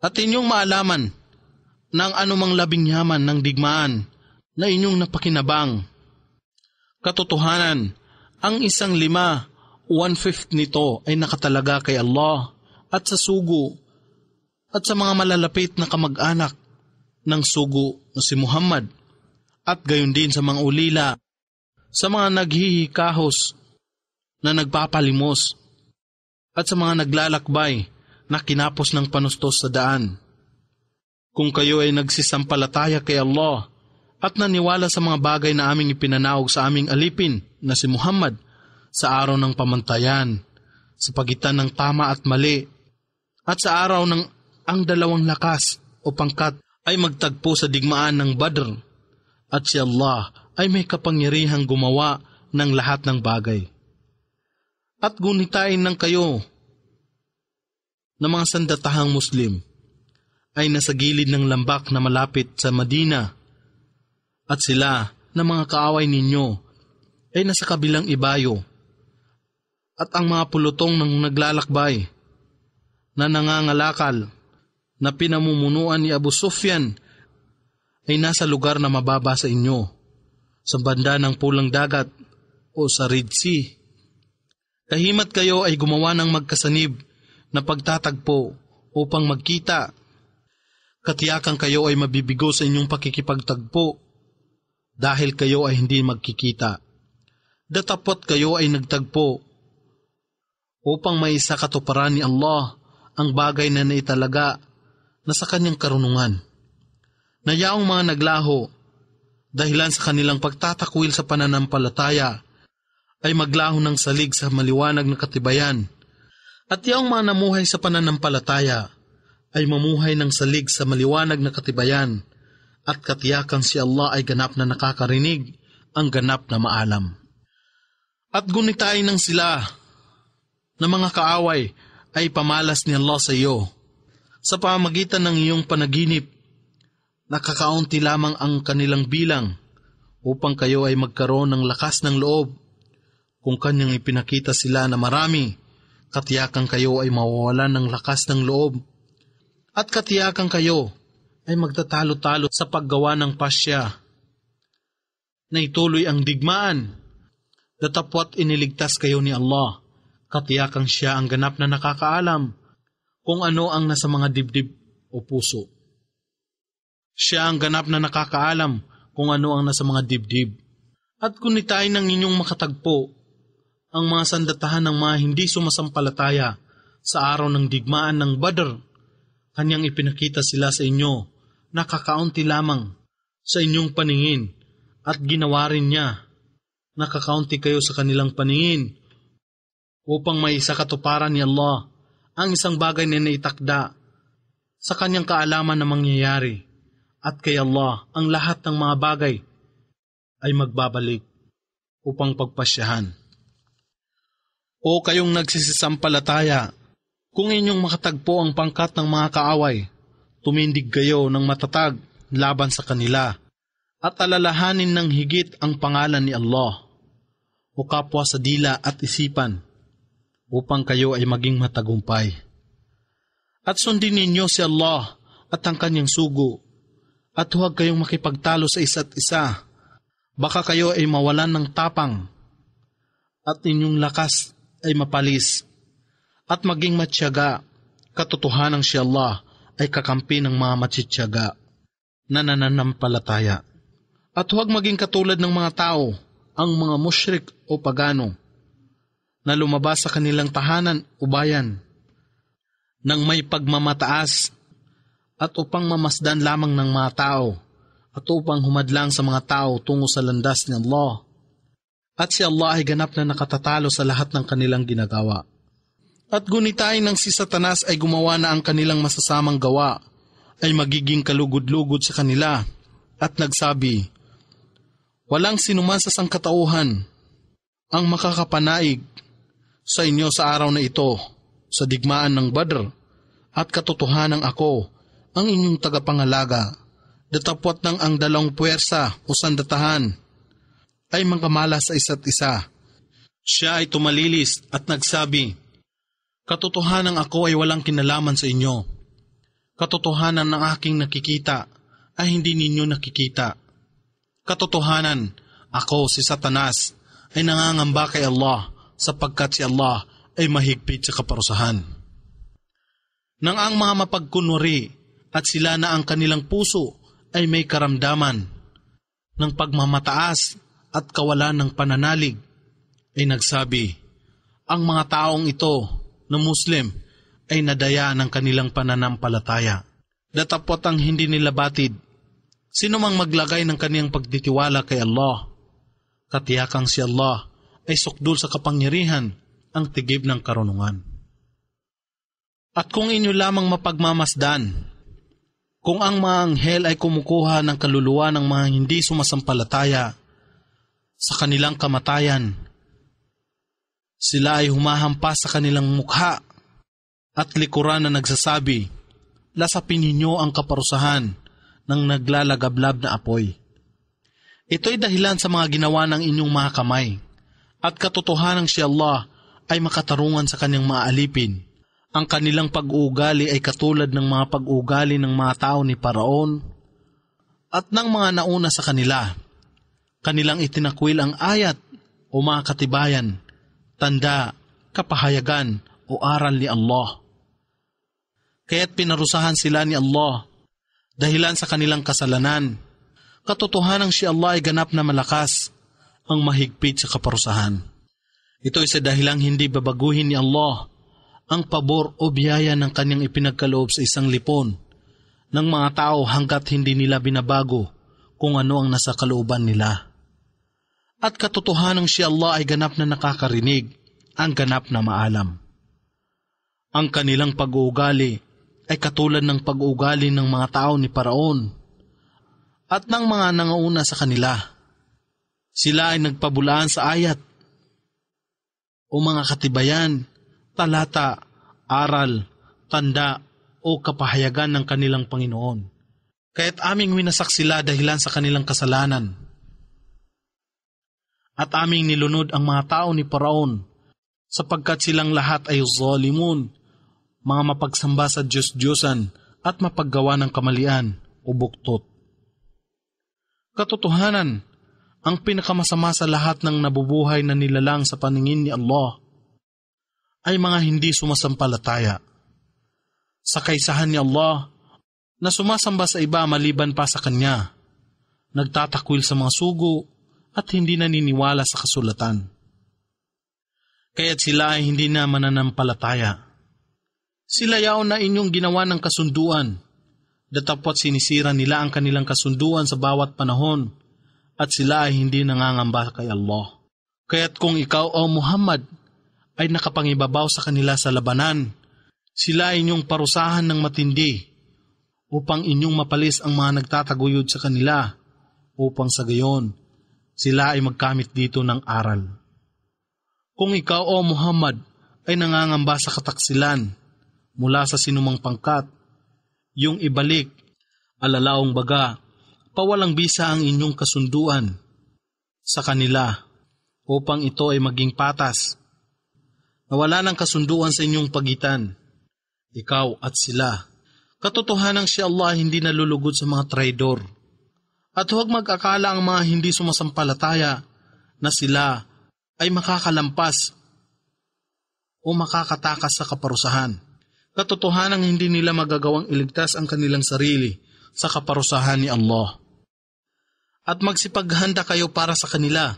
At inyong maalaman ng anumang labing yaman ng digmaan na inyong napakinabang. Katotohanan, ang 1/5 nito ay nakatalaga kay Allah at sa sugo at sa mga malalapit na kamag-anak ng sugo na si Muhammad at gayon din sa mga ulila, sa mga naghihikahos na nagpapalimos at sa mga naglalakbay na kinapos ng panustos sa daan. Kung kayo ay nagsisampalataya kay Allah at naniwala sa mga bagay na aming ipinanawag sa aming alipin na si Muhammad sa araw ng pamantayan, sa pagitan ng tama at mali, at sa araw ng ang dalawang lakas o pangkat ay magtagpo sa digmaan ng Badr, at si Allah ay may kapangyarihang gumawa ng lahat ng bagay. At gunitain ng kayo na mga sandatahang Muslim ay nasa gilid ng lambak na malapit sa Madina, at sila na mga kaaway ninyo ay nasa kabilang ibayo, at ang mga pulutong ng naglalakbay na nangangalakal na pinamumunuan ni Abu Sufyan ay nasa lugar na mababa sa inyo, sa banda ng pulang dagat o sa Red Sea. Kahimat kayo ay gumawa ng magkasanib na pagtatagpo upang magkita. Katiyakan kayo ay mabibigo sa inyong pakikipagtagpo dahil kayo ay hindi magkikita. Datapot kayo ay nagtagpo upang maisa katuparan ni Allah ang bagay na naitalaga na sa kanyang karunungan. Nayaong mga naglaho dahilan sa kanilang pagtatakwil sa pananampalataya ay maglaho ng salig sa maliwanag na katibayan, at yaong mga namuhay sa pananampalataya ay mamuhay ng salig sa maliwanag na katibayan, at katiyakan si Allah ay ganap na nakakarinig, ang ganap na maalam. At gunitain ng sila na mga kaaway ay pamalas ni Allah sa iyo sa pamamagitan ng iyong panaginip. Nakakaunti lamang ang kanilang bilang upang kayo ay magkaroon ng lakas ng loob. Kung kanyang ipinakita sila na marami, katiyakan kayo ay mawawalan ng lakas ng loob. At katiyakan kayo ay magtatalo-talo sa paggawa ng pasya na ituloy ang digmaan. Datapwat iniligtas kayo ni Allah. Katiyakan siya ang ganap na nakakaalam kung ano ang nasa mga dibdib o puso. Siya ang ganap na nakakaalam kung ano ang nasa mga dibdib. At kunitain ng inyong makatagpo ang mga sandatahan ng mga hindi sumasampalataya sa araw ng digmaan ng Badr. Kanyang ipinakita sila sa inyo, nakakaunti lamang sa inyong paningin, at ginawa rin niya, nakakaunti kayo sa kanilang paningin, upang may isa katuparan ni Allah ang isang bagay na naitakda sa kanyang kaalaman na mangyayari, at kay Allah ang lahat ng mga bagay ay magbabalik upang pagpasyahan. O kayong nagsisisampalataya, kung inyong makatagpo ang pangkat ng mga kaaway, tumindig kayo ng matatag laban sa kanila, at alalahanin ng higit ang pangalan ni Allah, o kapwa sa dila at isipan, upang kayo ay maging matagumpay. At sundin ninyo si Allah at ang kanyang sugo, at huwag kayong makipagtalo sa isa't isa, baka kayo ay mawalan ng tapang, at inyong lakas ay mapalis, at maging matyaga. Katotohanan si Allah ay kakampi ng mga matsityaga na nananampalataya. At huwag maging katulad ng mga tao, ang mga musyrik o pagano, na lumabas sa kanilang tahanan o bayan, nang may pagmamataas, at upang mamasdan lamang ng mga tao, at upang humadlang sa mga tao tungo sa landas ni Allah. At si Allah ay ganap na nakatatalo sa lahat ng kanilang ginagawa. At gunitain ng si Satanas ay gumawa na ang kanilang masasamang gawa ay magiging kalugod-lugod sa kanila, at nagsabi, walang sinuman sa sangkatauhan ang makakapanaig sa inyo sa araw na ito, sa digmaan ng Badr, at katotohanan ako, ang inyong tagapangalaga, datapwat ng ang dalawang puwersa o sandatahan ay magkamala sa isa't isa. Siya ay tumalilis at nagsabi, katotohanan ako ay walang kinalaman sa inyo. Katotohanan ng aking nakikita ay hindi ninyo nakikita. Katotohanan, ako si Satanas ay nangangamba kay Allah sapagkat si Allah ay mahigpit sa kaparusahan. Nang ang mga mapagkunwari at sila na ang kanilang puso ay may karamdaman ng pagmamataas at kawalan ng pananalig, ay nagsabi, ang mga taong ito na Muslim ay nadaya ng kanilang pananampalataya. Datapot ang hindi nila batid. Sino mang maglagay ng kaniyang pagtitiwala kay Allah, katiyakang si Allah ay sukdul sa kapangyarihan ang tigib ng karunungan. At kung inyo lamang mapagmamasdan, kung ang mga anghel ay kumukuha ng kaluluwa ng mga hindi sumasampalataya sa kanilang kamatayan, sila ay humahampas sa kanilang mukha at likuran na nagsasabi, lasapin ninyo ang kaparusahan ng naglalagablab na apoy. Ito'y dahilan sa mga ginawa ng inyong mga kamay, at katotohanan si Allah ay makatarungan sa kanyang mga alipin. Ang kanilang pag-uugali ay katulad ng mga pag-uugali ng mga tao ni Paraon at ng mga nauna sa kanila. Kanilang itinakwil ang ayat o mga katibayan, tanda, kapahayagan o aral ni Allah. Kaya't pinarusahan sila ni Allah dahilan sa kanilang kasalanan. Katotohanan si Allah ay ganap na malakas, ang mahigpit sa kaparusahan. Ito ay sa dahilang hindi babaguhin ni Allah ang pabor o biyaya ng kanyang ipinagkaloob sa isang lipon ng mga tao hanggat hindi nila binabago kung ano ang nasa kalooban nila. At katotohanan si Allah ay ganap na nakakarinig, ang ganap na maalam. Ang kanilang pag-uugali ay katulad ng pag-uugali ng mga tao ni Paraon at ng mga nangauna sa kanila. Sila ay nagpabulaan sa ayat o mga katibayan, talata, aral, tanda o kapahayagan ng kanilang Panginoon. Kaya't aming winasak sila dahilan sa kanilang kasalanan. At aming nilunod ang mga tao ni Paraon sapagkat silang lahat ay zalimun, mga mapagsamba sa Diyos-Diyosan at mapaggawa ng kamalian o buktot. Katotohanan, ang pinakamasama sa lahat ng nabubuhay na nilalang sa paningin ni Allah ay mga hindi sumasampalataya. Sa kaisahan ni Allah na sumasamba sa iba maliban pa sa Kanya, nagtatakwil sa mga sugo at hindi naniniwala sa kasulatan. Kaya't sila ay hindi na mananampalataya. Sila yaon na inyong ginawa ng kasunduan, datapot sinisira nila ang kanilang kasunduan sa bawat panahon, at sila ay hindi nangangamba kay Allah. Kaya't kung ikaw o Muhammad ay nakapangibabaw sa kanila sa labanan, sila ay inyong parusahan ng matindi upang inyong mapalis ang mga nagtataguyod sa kanila, upang sa gayon sila ay magkamit dito ng aral. Kung ikaw o Muhammad ay nangangamba sa kataksilan mula sa sinumang pangkat, yung ibalik, alalaong baga, pawalang bisa ang inyong kasunduan sa kanila upang ito ay maging patas. Nawala ng kasunduan sa inyong pagitan, ikaw at sila. Katotohanang si Allah hindi nalulugod sa mga traidor. At huwag mag-akala ang mga hindi sumasampalataya na sila ay makakalampas o makakatakas sa kaparusahan. Katotohanang hindi nila magagawang iligtas ang kanilang sarili sa kaparusahan ni Allah. At magsipaghanda kayo para sa kanila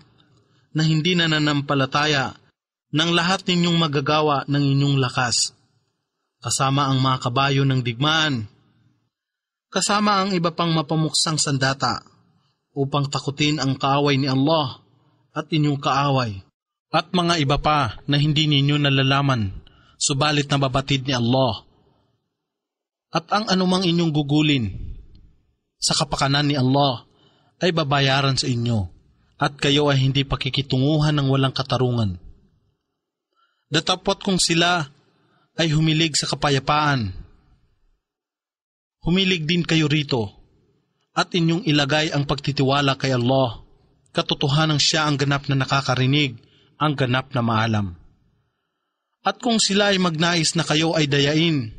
na hindi nananampalataya ng lahat ninyong magagawa ng inyong lakas, kasama ang mga kabayo ng digmaan, kasama ang iba pang mapamuksang sandata, upang takutin ang kaaway ni Allah at inyong kaaway, at mga iba pa na hindi ninyo nalalaman, subalit nababatid ni Allah. At ang anumang inyong gugulin sa kapakanan ni Allah ay babayaran sa inyo, at kayo ay hindi pakikitunguhan ng walang katarungan. Datapot kung sila ay humilig sa kapayapaan, humilig din kayo rito, at inyong ilagay ang pagtitiwala kay Allah. Katotohanang siya ang ganap na nakakarinig, ang ganap na maalam. At kung sila ay magnais na kayo ay dayain,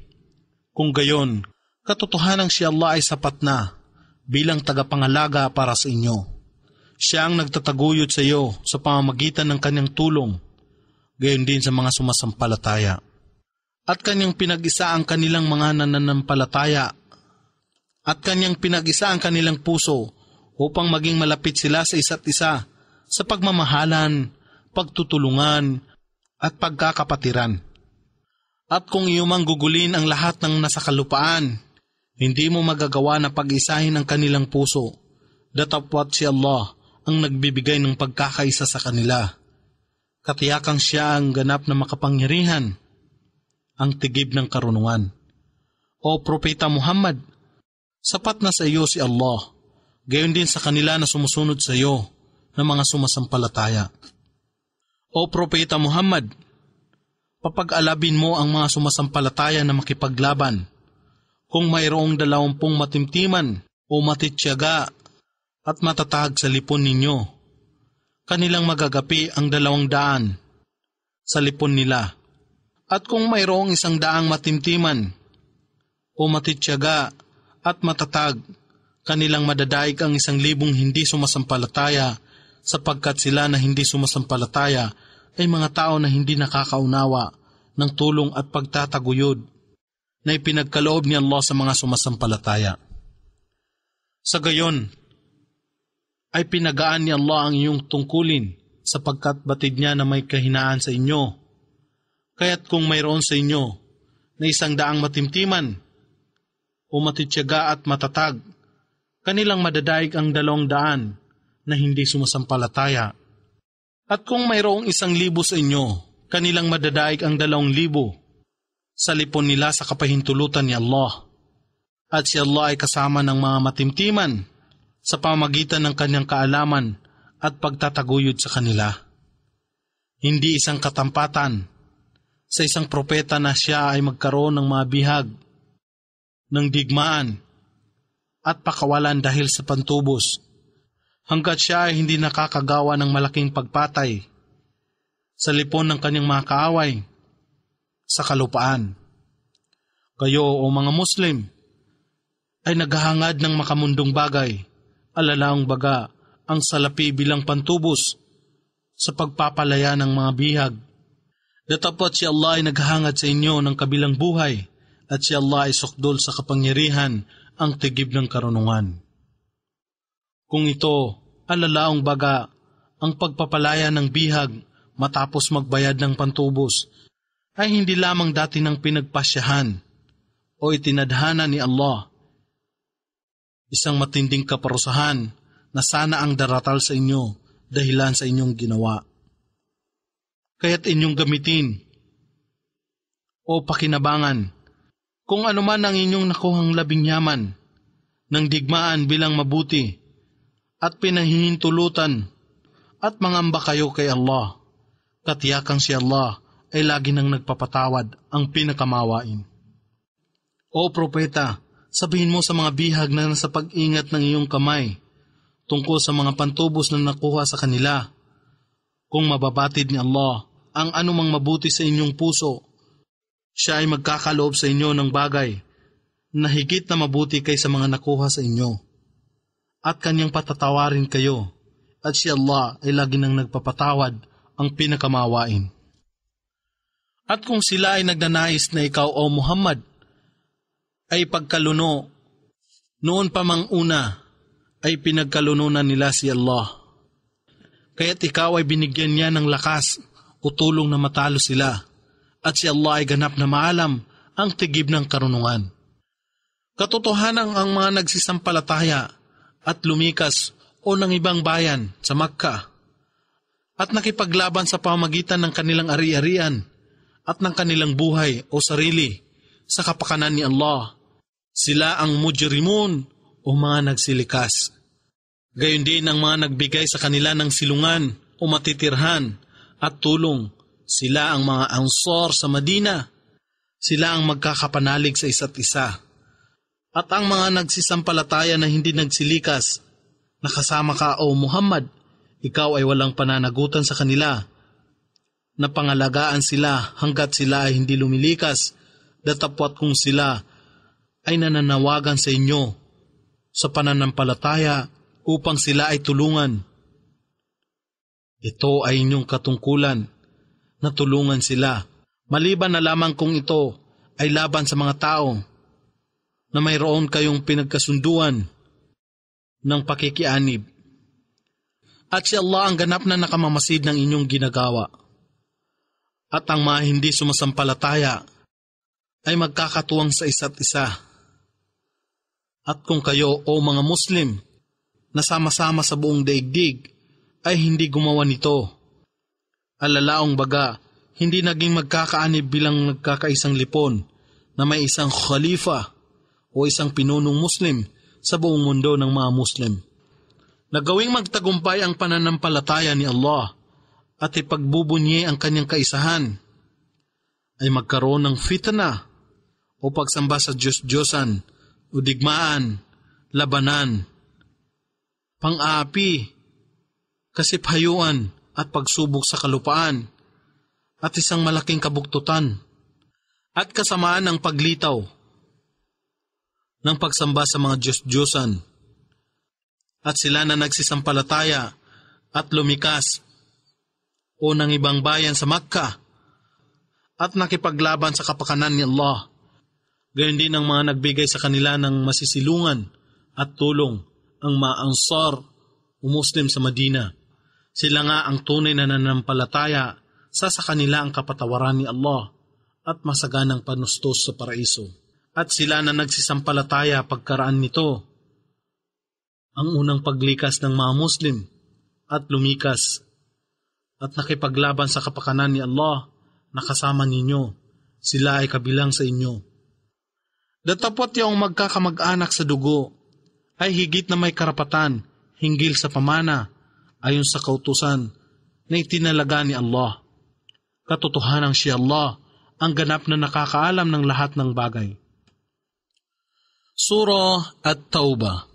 kung gayon, Katotohanang si Allah ay sapat na bilang tagapangalaga para sa inyo. Siya ang nagtataguyod sa iyo sa pamamagitan ng kanyang tulong, gayon din sa mga sumasampalataya. At kanyang pinag-isa ang kanilang mga nananampalataya at kanyang pinag-isa ang kanilang puso upang maging malapit sila sa isa't isa sa pagmamahalan, pagtutulungan at pagkakapatiran. At kung iyumang gugulin ang lahat ng nasa kalupaan, hindi mo magagawa na pag-isahin ang kanilang puso, datapwat si Allah ang nagbibigay ng pagkakaisa sa kanila. Katiyakang siya ang ganap na makapangyarihan, ang tigib ng karunungan. O Propeta Muhammad, sapat na sa iyo si Allah, gayon din sa kanila na sumusunod sa iyo ng mga sumasampalataya. O Propeta Muhammad, papag-alabin mo ang mga sumasampalataya na makipaglaban. Kung mayroong 20 matimtiman o matityaga at matatag sa lipon ninyo, kanilang magagapi ang 200 sa lipon nila. At kung mayroong 100 matimtiman o matityaga at matatag, kanilang madadaig ang 1,000 hindi sumasampalataya, sapagkat sila na hindi sumasampalataya ay mga tao na hindi nakakaunawa ng tulong at pagtataguyod na ipinagkaloob ni Allah sa mga sumasampalataya. Sa gayon, ay pinagaan ni Allah ang iyong tungkulin sapagkat batid niya na may kahinaan sa inyo. Kaya't kung mayroon sa inyo na 100 matimtiman o matityaga at matatag, kanilang madadaig ang 200 na hindi sumasampalataya. At kung mayroong 1,000 sa inyo, kanilang madadaig ang 2,000 sa lipon nila sa kapahintulutan ni Allah. At si Allah ay kasama ng mga matimtiman sa pamagitan ng kanyang kaalaman at pagtataguyod sa kanila. Hindi isang katampatan sa isang propeta na siya ay magkaroon ng mga bihag, ng digmaan at pakawalan dahil sa pantubos, hanggat siya ay hindi nakakagawa ng malaking pagpatay sa lipon ng kanyang mga kaaway sa kalupaan. Kayo o mga Muslim ay naghahangad ng makamundong bagay, alalaong baga ang salapi bilang pantubos sa pagpapalaya ng mga bihag. Datapot si Allah ay naghahangad sa inyo ng kabilang buhay at si Allah ay sukdol sa kapangyarihan, ang tigib ng karunungan. Kung ito, alalaong baga ang pagpapalaya ng bihag matapos magbayad ng pantubos, ay hindi lamang dati ng pinagpasyahan o itinadhana ni Allah, isang matinding kaparusahan na sana ang daratal sa inyo dahilan sa inyong ginawa. Kaya't inyong gamitin o pakinabangan kung anuman ang inyong nakuhang labing yaman ng digmaan bilang mabuti at pinahihintulutan at mangamba kayo kay Allah. Katiyakang si Allah ay lagi nang nagpapatawad, ang pinakamawain. O Propeta, sabihin mo sa mga bihag na nasa pag-ingat ng iyong kamay tungkol sa mga pantubos na nakuha sa kanila, kung mababatid ni Allah ang anumang mabuti sa inyong puso, siya ay magkakaloob sa inyo ng bagay na higit na mabuti kaysa mga nakuha sa inyo, at kanyang patatawarin kayo, at si Allah ay lagi nang nagpapatawad, ang pinakamawain. At kung sila ay nagnanais na ikaw o Muhammad ay pagkaluno, noon pa mang una ay pinagkalununan nila si Allah. Kaya't ikaw ay binigyan niya ng lakas o tulong na matalo sila, at si Allah ay ganap na maalam ang tigib ng karunungan. Katotohanan ang mga nagsisampalataya at lumikas o ng ibang bayan sa Makkah at nakipaglaban sa pamagitan ng kanilang ari-arian at ng kanilang buhay o sarili sa kapakanan ni Allah, sila ang mujrimun o mga nagsilikas. Gayon din ang mga nagbigay sa kanila ng silungan o matitirhan at tulong, sila ang mga ansar sa Madina, sila ang magkakapanalig sa isa't isa. At ang mga nagsisampalataya na hindi nagsilikas, nakasama ka o Muhammad, ikaw ay walang pananagutan sa kanila, na pangalagaan sila hanggat sila ay hindi lumilikas, datapwat kung sila ay nananawagan sa inyo sa pananampalataya upang sila ay tulungan. Ito ay inyong katungkulan na tulungan sila, maliban na lamang kung ito ay laban sa mga tao na mayroon kayong pinagkasunduan ng pakikianib. At si Allah ang ganap na nakamamasid ng inyong ginagawa. At ang mga hindi sumasampalataya ay magkakatuwang sa isa't isa. At kung kayo o mga Muslim na sama-sama sa buong daigdig ay hindi gumawa nito, alalaong baga, hindi naging magkakaanib bilang nagkakaisang lipon na may isang khalifa o isang pinunong Muslim sa buong mundo ng mga Muslim. Nagawing magtagumpay ang pananampalataya ni Allah at ipagbubunyi ang kanyang kaisahan, ay magkaroon ng fitna o pagsamba sa Diyos-Diyosan o digmaan, labanan, pang-aapi, kasiphayuan at pagsubok sa kalupaan, at isang malaking kabuktutan at kasamaan ng paglitaw ng pagsamba sa mga Diyos-Diyosan. At sila na nagsisampalataya at lumikas o ng ibang bayan sa Makkah at nakipaglaban sa kapakanan ni Allah. Gayon din ang mga nagbigay sa kanila ng masisilungan at tulong, ang mga Ansar o Muslim sa Madina. Sila nga ang tunay na nananampalataya sa kanila ang kapatawaran ni Allah at masaganang panustos sa paraiso. At sila na nagsisampalataya pagkaraan nito, ang unang paglikas ng mga Muslim at lumikas at nakipaglaban sa kapakanan ni Allah na kasama ninyo, sila ay kabilang sa inyo. Datapot yung magkakamag-anak sa dugo ay higit na may karapatan hinggil sa pamana ayon sa kautusan na itinalaga ni Allah. Katotohanang si Allah ang ganap na nakakaalam ng lahat ng bagay. Surah At-Tawbah.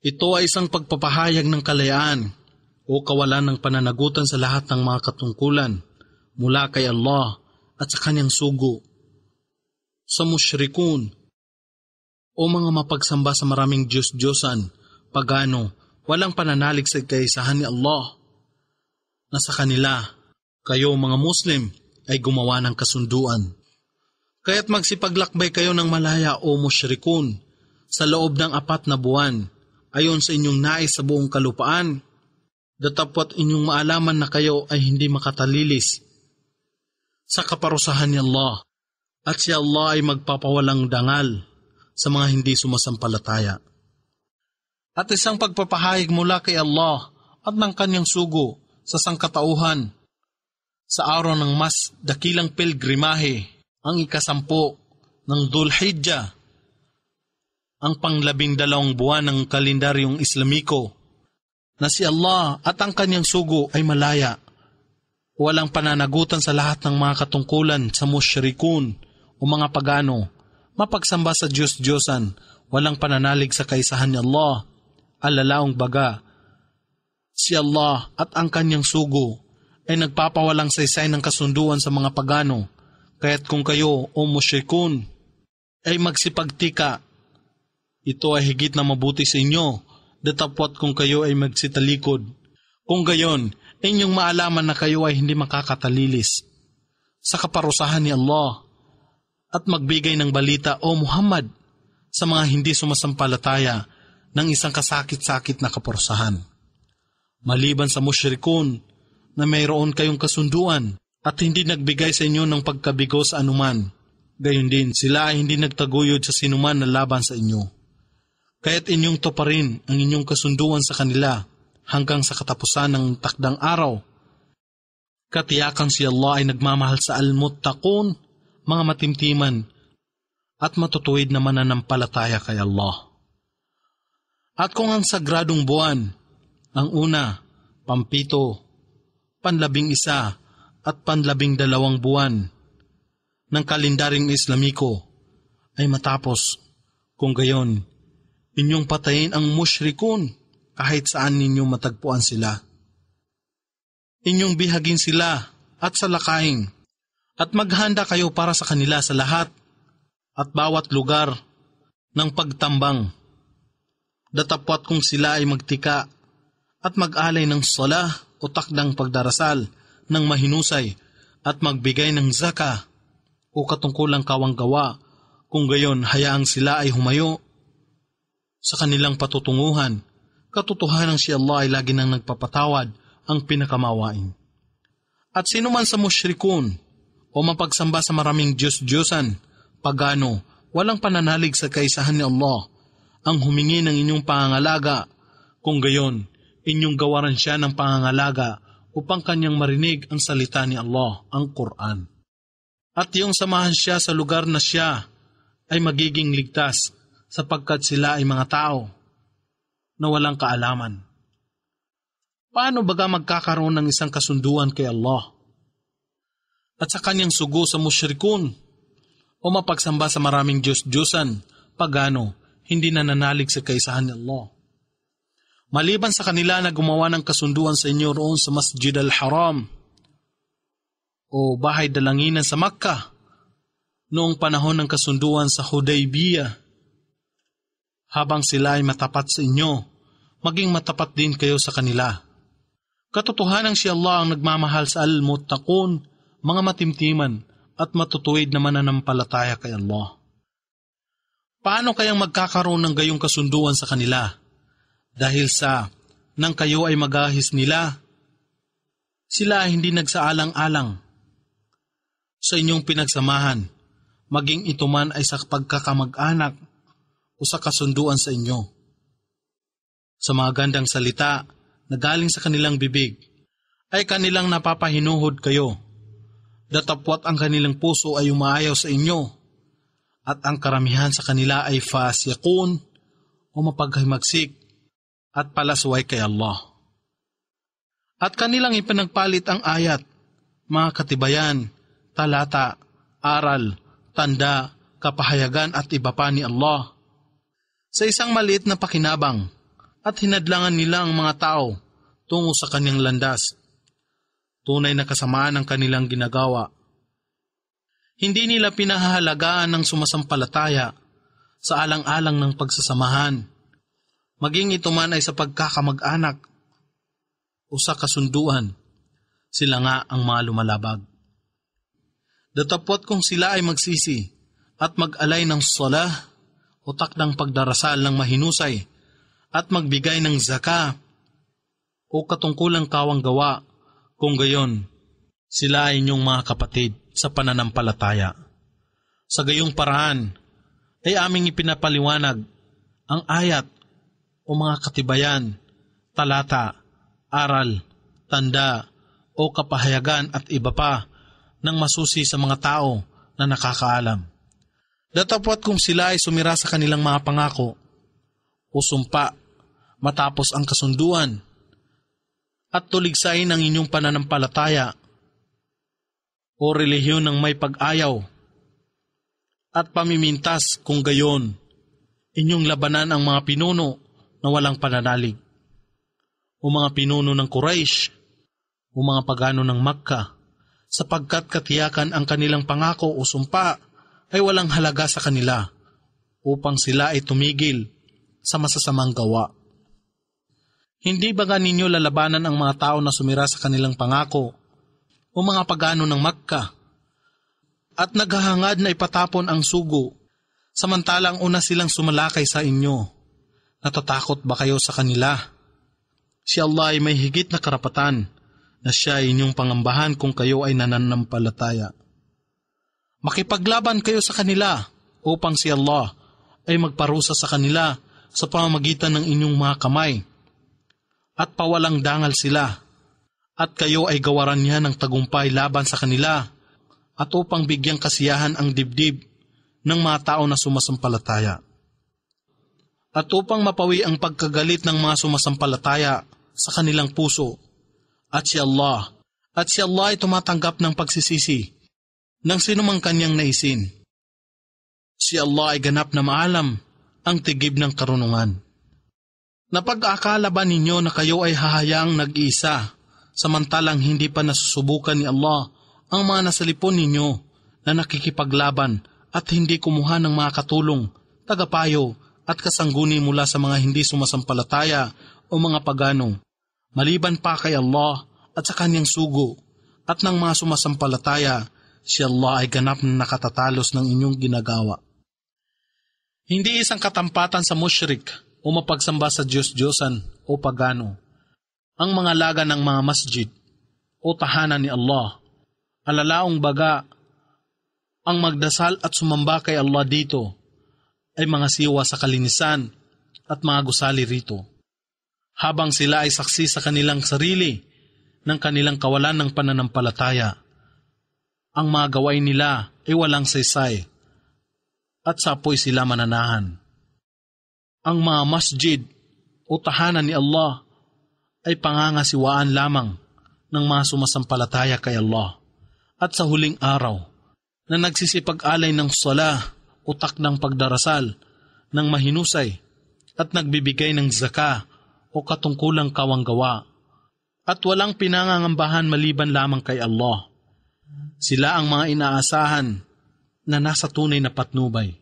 Ito ay isang pagpapahayag ng kalayaan o kawalan ng pananagutan sa lahat ng mga katungkulan mula kay Allah at sa kanyang sugo sa musyrikun o mga mapagsamba sa maraming Diyos-Diyosan, pagano, walang pananalig sa kaisahan ni Allah na sa kanila, kayo mga Muslim ay gumawa ng kasunduan. Kaya't magsipaglakbay kayo ng malaya o musyrikun sa loob ng 4 na buwan ayon sa inyong nais sa buong kalupaan, datapwat inyong maalaman na kayo ay hindi makatalilis sa kaparusahan ni Allah, at si Allah ay magpapawalang dangal sa mga hindi sumasampalataya. At isang pagpapahayag mula kay Allah at ng kanyang sugo sa sangkatauhan sa araw ng mas dakilang pilgrimahe, ang 10 ng Dhul Hijjah, ang pang-12 buwan ng kalendaryong Islamiko, na si Allah at ang kanyang sugo ay malaya. Walang pananagutan sa lahat ng mga katungkulan sa musyrikun o mga pagano, mapagsamba sa Diyos-Diyosan, walang pananalig sa kaisahan ni Allah, alalaong baga. Si Allah at ang kanyang sugo ay nagpapawalang saysay ng kasunduan sa mga pagano, kaya't kung kayo o musyrikun ay magsipagtika, ito ay higit na mabuti sa inyo, datapwat kung kayo ay magsitalikod. Kung gayon, inyong maalaman na kayo ay hindi makakatalilis sa kaparusahan ni Allah at magbigay ng balita o Muhammad sa mga hindi sumasampalataya ng isang kasakit-sakit na kaparusahan. Maliban sa musyrikun na mayroon kayong kasunduan at hindi nagbigay sa inyo ng pagkabigo sa anuman, gayon din sila ay hindi nagtaguyod sa sinuman na laban sa inyo. Kaya't inyong tuparin ang inyong kasunduan sa kanila hanggang sa katapusan ng takdang araw. Katiyakan si Allah ay nagmamahal sa al-muttaqun, mga matimtiman, at matutuwid na mananampalataya kay Allah. At kung ang sagradong buwan, ang una, 7, 11, at 12 buwan ng kalendaryong Islamiko ay matapos, kung gayon, inyong patayin ang musyrikun kahit saan ninyo matagpuan sila. Inyong bihagin sila at salakain at maghanda kayo para sa kanila sa lahat at bawat lugar ng pagtambang. Datapwat kung sila ay magtika at mag-alay ng sala o takdang pagdarasal ng mahinusay at magbigay ng zaka o katungkulang kawanggawa, kung gayon hayaang sila ay humayo sa kanilang patutunguhan. Katotohanan si Allah ay lagi nang nagpapatawad, ang pinakamawain. At sino man sa musyrikun o mapagsamba sa maraming Diyos-Diyosan, pagano, walang pananalig sa kaisahan ni Allah, ang humingi ng inyong pangangalaga, kung gayon, inyong gawaran siya ng pangangalaga upang kanyang marinig ang salita ni Allah, ang Quran. At yung samahan siya sa lugar na siya ay magiging ligtas, sapagkat sila ay mga tao na walang kaalaman. Paano baga magkakaroon ng isang kasunduan kay Allah at sa kanyang sugo sa musyrikun o mapagsamba sa maraming Diyos-Diyosan, pagano, hindi nananalig sa kaisahan ni Allah? Maliban sa kanila na gumawa ng kasunduan sa inyo roon sa Masjid al-Haram o bahay dalanginan sa Makkah noong panahon ng kasunduan sa Hudaybiyah, habang sila ay matapat sa inyo, maging matapat din kayo sa kanila. Katotohanan si Allah ang nagmamahal sa al-muttaqun, mga matimtiman at matutuwid na mananampalataya kay Allah. Paano kayang magkakaroon ng gayong kasunduan sa kanila? Dahil sa nang kayo ay magahis nila, sila ay hindi nagsaalang-alang sa inyong pinagsamahan, maging ito man ay sa pagkakamag-anak o sa kasunduan sa inyo. Sa mga gandang salita na galing sa kanilang bibig, ay kanilang napapahinuhod kayo. Datapwat ang kanilang puso ay umaayaw sa inyo, at ang karamihan sa kanila ay fasiqun o mapaghimagsik at palasway kay Allah. At kanilang ipinagpalit ang ayat, mga katibayan, talata, aral, tanda, kapahayagan at iba pa ni Allah sa isang maliit na pakinabang, at hinadlangan nila ang mga tao tungo sa kanyang landas. Tunay na kasamaan ang kanilang ginagawa. Hindi nila pinahahalagaan ng sumasampalataya sa alang-alang ng pagsasamahan, maging ito man ay sa pagkakamag-anak o sa kasunduan, sila nga ang mga lumalabag. Datapwat kung sila ay magsisi at mag-alay ng salah o takdang pagdarasal ng mahinusay at magbigay ng zaka o katungkulang kawanggawa, kung gayon, sila ay inyong mga kapatid sa pananampalataya. Sa gayong paraan, ay aming ipinapaliwanag ang ayat o mga katibayan, talata, aral, tanda o kapahayagan at iba pa ng masusi sa mga tao na nakakaalam. Datapwat kung sila ay sumira sa kanilang mga pangako o sumpa matapos ang kasunduan at tuligsain ang inyong pananampalataya o relihiyon ng may pag-ayaw at pamimintas, kung gayon, inyong labanan ang mga pinuno na walang pananalig o mga pinuno ng Quraysh o mga pagano ng Makkah, sapagkat katiyakan ang kanilang pangako o sumpa ay walang halaga sa kanila upang sila ay tumigil sa masasamang gawa. Hindi ba ninyo lalabanan ang mga tao na sumira sa kanilang pangako o mga pagano ng Makkah at naghahangad na ipatapon ang sugo, samantalang una silang sumalakay sa inyo? Natatakot ba kayo sa kanila? Si Allah ay may higit na karapatan na siya ay inyong pangambahan kung kayo ay nananampalataya. Makipaglaban kayo sa kanila upang si Allah ay magparusa sa kanila sa pamamagitan ng inyong mga kamay at pawalang dangal sila, at kayo ay gawaran niya ng tagumpay laban sa kanila at upang bigyang kasiyahan ang dibdib ng mga tao na sumasampalataya, at upang mapawi ang pagkagalit ng mga sumasampalataya sa kanilang puso. At si Allah ay tumatanggap ng pagsisisi ng sinumang kanyang naisin. Si Allah ay ganap na maalam ang tigib ng karunungan. Napag-akala ba ninyo na kayo ay hahayaang nag-iisa, samantalang hindi pa nasusubukan ni Allah ang mga nasalipon ninyo na nakikipaglaban at hindi kumuha ng mga katulong, tagapayo at kasangguni mula sa mga hindi sumasampalataya o mga pagano, maliban pa kay Allah at sa kanyang sugo, at ng mga sumasampalataya, si Allah ay ganap na nakatatalos ng inyong ginagawa. Hindi isang katampatan sa musyrik o mapagsamba sa Diyos-Diyosan o pagano ang mga laga ng mga masjid o tahanan ni Allah. Alalaong baga, ang magdasal at sumamba kay Allah dito ay mga siwa sa kalinisan at mga gusali rito, habang sila ay saksi sa kanilang sarili ng kanilang kawalan ng pananampalataya. Ang mga gawain nila ay walang saysay at sapoy sila mananahan. Ang mga masjid o tahanan ni Allah ay pangangasiwaan lamang ng mga sumasampalataya kay Allah at sa huling araw na nagsisipag-alay ng sala o takdang pagdarasal ng mahinusay at nagbibigay ng zaka o katungkulang kawanggawa at walang pinangangambahan maliban lamang kay Allah. Sila ang mga inaasahan na nasa tunay na patnubay.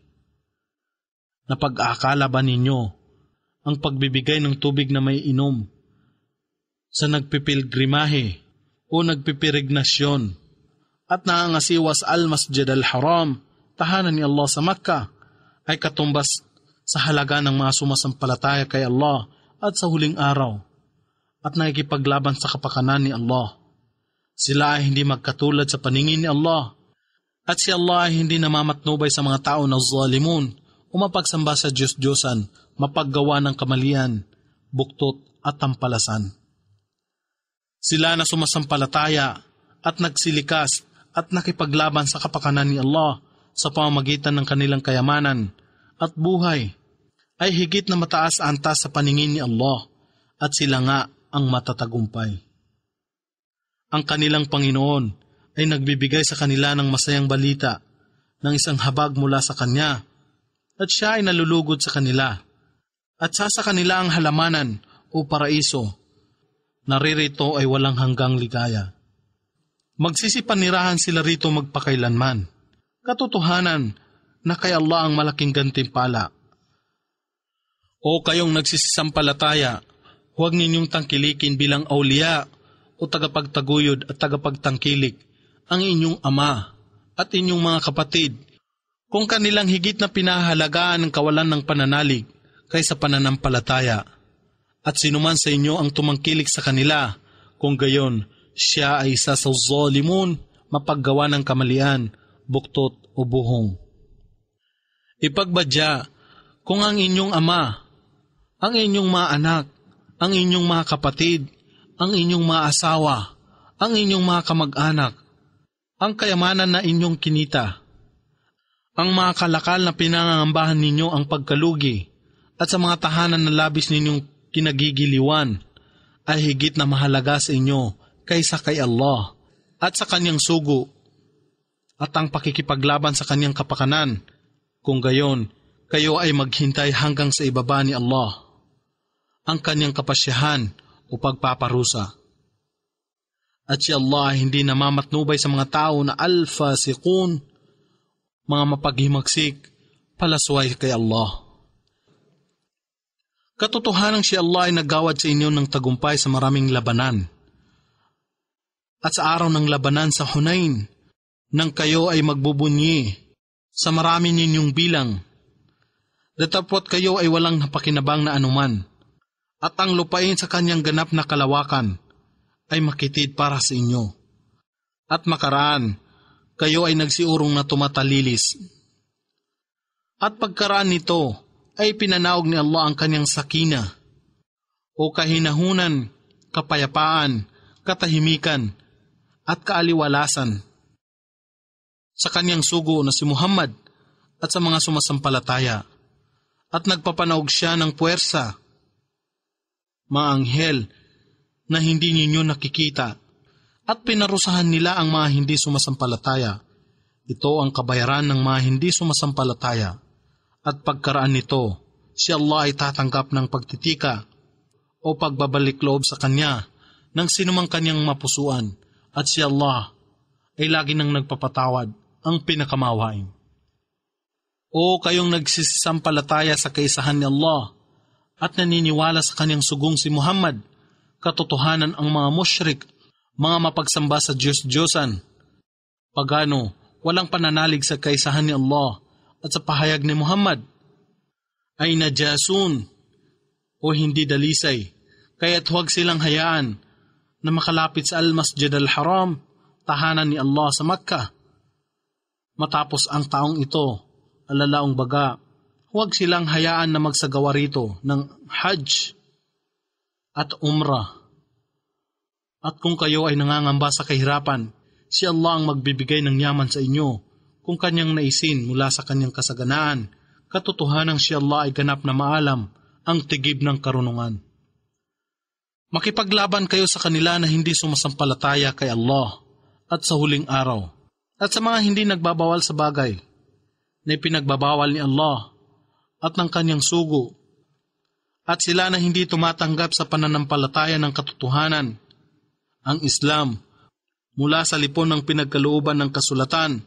Napag-aakala ba ninyo ang pagbibigay ng tubig na may inom sa nagpipilgrimahe o nagpipirignasyon at naangasiwa sa Al-Masjid Al-Haram, tahanan ni Allah sa Makkah, ay katumbas sa halaga ng mga sumasampalataya kay Allah at sa huling araw at nakikipaglaban sa kapakanan ni Allah? Sila ay hindi magkatulad sa paningin ni Allah at si Allah ay hindi namamatnubay sa mga tao na zalimun o mapagsamba sa Diyos-Diyosan, mapaggawa ng kamalian, buktot at tampalasan. Sila na sumasampalataya at nagsilikas at nakipaglaban sa kapakanan ni Allah sa pamamagitan ng kanilang kayamanan at buhay ay higit na mataas antas sa paningin ni Allah at sila nga ang matatagumpay. Ang kanilang Panginoon ay nagbibigay sa kanila ng masayang balita ng isang habag mula sa Kanya at siya ay nalulugod sa kanila at sa kanila ang halamanan o paraiso. Naririto ay walang hanggang ligaya. Magsisipanirahan sila rito magpakailanman. Katotohanan na kay Allah ang malaking gantimpala. O kayong nagsisisampalataya, huwag ninyong tangkilikin bilang awliya o tagapagtaguyod at tagapagtangkilik ang inyong ama at inyong mga kapatid kung kanilang higit na pinahalagaan ng kawalan ng pananalig kaysa pananampalataya. At sinuman sa inyo ang tumangkilik sa kanila, kung gayon, siya ay isa sa zalimun, mapaggawa ng kamalian, buktot o buhong. Ipagbadya kung ang inyong ama, ang inyong mga anak, ang inyong mga kapatid, ang inyong mga asawa, ang inyong mga kamag-anak, ang kayamanan na inyong kinita, ang mga kalakal na pinangangambahan ninyo ang pagkalugi, at sa mga tahanan na labis ninyong kinagigiliwan, ay higit na mahalaga sa inyo kaysa kay Allah at sa kanyang sugo at ang pakikipaglaban sa kanyang kapakanan. Kung gayon, kayo ay maghintay hanggang sa ibaba ni Allah ang kanyang kapasyahan o pagpaparusa. At si Allah ay hindi namamatnubay sa mga tao na al-fasiqun, mga mapaghimagsik, palasway kay Allah. Katotohanan si Allah ay naggawad sa inyo ng tagumpay sa maraming labanan. At sa araw ng labanan sa Hunain, nang kayo ay magbubunyi sa marami ninyong bilang, datapot kayo ay walang napakinabang na anuman, at ang lupain sa kanyang ganap na kalawakan ay makitid para sa inyo. At makaraan, kayo ay nagsiurong na tumatalilis. At pagkaraan nito, ay pinanaog ni Allah ang kanyang sakina o kahinahunan, kapayapaan, katahimikan at kaaliwalasan sa kanyang sugo na si Muhammad at sa mga sumasampalataya, at nagpapanaog siya ng puwersa, mga anghel na hindi ninyo nakikita, at pinarusahan nila ang mga hindi sumasampalataya. Ito ang kabayaran ng mga hindi sumasampalataya. At pagkaraan nito, si Allah ay tatanggap ng pagtitika o pagbabalik loob sa Kanya ng sinumang Kanyang mapusuan, at si Allah ay lagi nang nagpapatawad, ang pinakamawain. O kayong nagsisisampalataya sa kaisahan ni Allah at naniniwala sa kanyang sugong si Muhammad, katotohanan ang mga musyrik, mga mapagsamba sa Diyos-Diyosan, pagano, walang pananalig sa kaisahan ni Allah at sa pahayag ni Muhammad, ay najasun o hindi dalisay, kaya't huwag silang hayaan na makalapit sa Al-Masjid Al-Haram, tahanan ni Allah sa Makkah. Matapos ang taong ito, alalaong baga, huwag silang hayaan na magsagawa rito ng Hajj at Umrah. At kung kayo ay nangangamba sa kahirapan, si Allah ang magbibigay ng yaman sa inyo kung kanyang naisin mula sa kanyang kasaganaan. Katotohanang si Allah ay ganap na maalam ang tigib ng karunungan. Makipaglaban kayo sa kanila na hindi sumasampalataya kay Allah at sa huling araw, at sa mga hindi nagbabawal sa bagay na ipinagbabawal ni Allah at ng kanyang sugo, at sila na hindi tumatanggap sa pananampalataya ng katotohanan, ang Islam, mula sa lipon ng pinagkalooban ng kasulatan,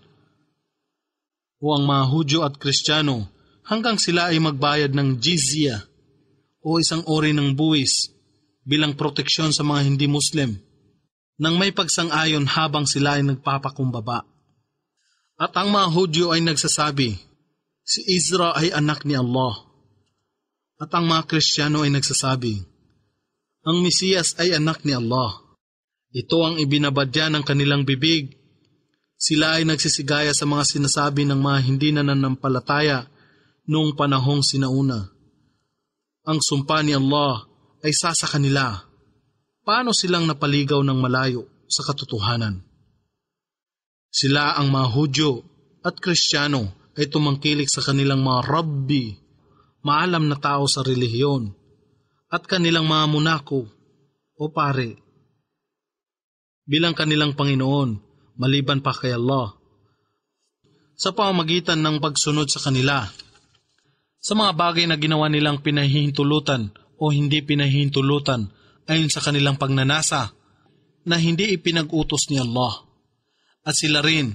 o ang mga Hudyo at Kristiyano, hanggang sila ay magbayad ng jizya o isang uri ng buwis bilang proteksyon sa mga hindi Muslim, nang may pagsang-ayon habang sila ay nagpapakumbaba. At ang mga Hudyo ay nagsasabi, si Isra ay anak ni Allah. At ang mga Kristiyano ay nagsasabi, ang Mesiyas ay anak ni Allah. Ito ang ibinabadya ng kanilang bibig. Sila ay nagsisigaya sa mga sinasabi ng mga hindi nananampalataya noong panahong sinauna. Ang sumpa ni Allah ay sa kanila. Paano silang napaligaw ng malayo sa katotohanan? Sila ang mga Hudyo at Kristiyano ay tumangkilik sa kanilang mga rabbi, maalam na tao sa relihiyon, at kanilang mga munako o pare, bilang kanilang Panginoon, maliban pa kay Allah, sa pamamagitan ng pagsunod sa kanila, sa mga bagay na ginawa nilang pinahihintulutan o hindi pinahihintulutan ayon sa kanilang pagnanasa na hindi ipinag-utos ni Allah. At sila rin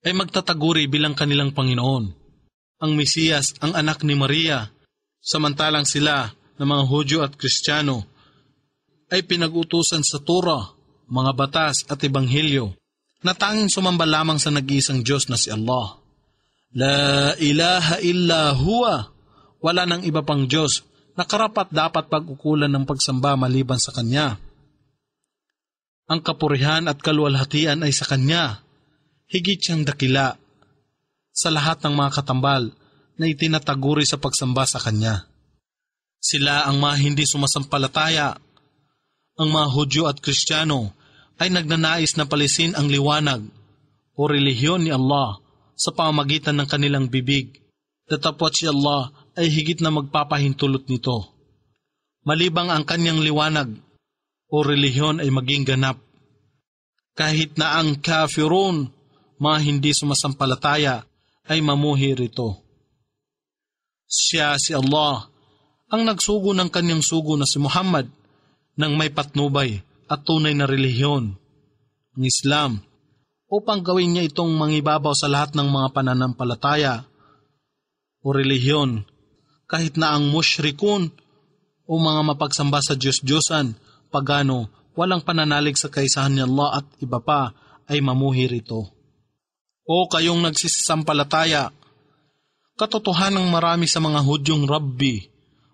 ay magtataguri bilang kanilang Panginoon. Ang Mesiyas, ang anak ni Maria, samantalang sila na mga Hudyo at Kristiyano ay pinag-utusan sa Torah, mga batas at Ebanghelyo na tanging sumamba lamang sa nag-iisang Diyos na si Allah. La ilaha illa huwa, wala nang iba pang Diyos na karapat dapat pag-ukulan ng pagsamba maliban sa Kanya. Ang kapurihan at kaluwalhatian ay sa Kanya, higit siyang dakila sa lahat ng mga katambal na itinataguri sa pagsamba sa Kanya. Sila ang mga hindi sumasampalataya. Ang mga Hudyo at Kristiyano ay nagnanais na palisin ang liwanag o relihiyon ni Allah sa pamamagitan ng kanilang bibig. Datapwat si Allah ay higit na magpapahintulot nito. Malibang ang kanyang liwanag o relihiyon ay maging ganap. Kahit na ang kafirun, mga hindi sumasampalataya, ay mamuhi rito. Siya si Allah, ang nagsugo ng kanyang sugo na si Muhammad, ng may patnubay at tunay na relihiyon, ang Islam, upang gawin niya itong mangibabaw sa lahat ng mga pananampalataya o relihiyon, kahit na ang mushrikun o mga mapagsamba sa Diyos-Diyosan, pagano, walang pananalig sa kaisahan ni Allah at iba pa ay mamuhi rito. O kayong nagsisisampalataya, katotohanang marami sa mga Hudyong rabbi,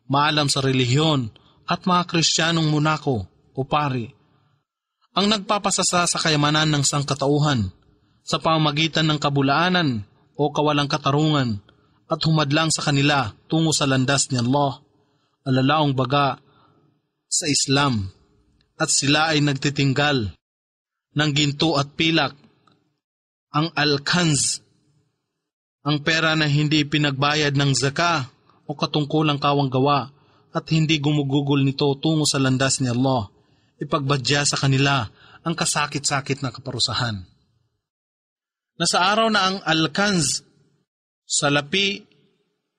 maalam sa relihiyon at mga Kristiyanong munako o pari, ang nagpapasasa sa kayamanan ng sangkatauhan sa pamamagitan ng kabulaanan o kawalang katarungan at humadlang sa kanila tungo sa landas ni Allah, alalaong baga sa Islam, at sila ay nagtitinggal ng ginto at pilak, ang al-kanz, ang pera na hindi pinagbayad ng zaka o katungkulang kawang gawa at hindi gumugugol nito tungo sa landas ni Allah, ipagbadya sa kanila ang kasakit-sakit na kaparusahan. Na sa araw na ang al-kanz, salapi,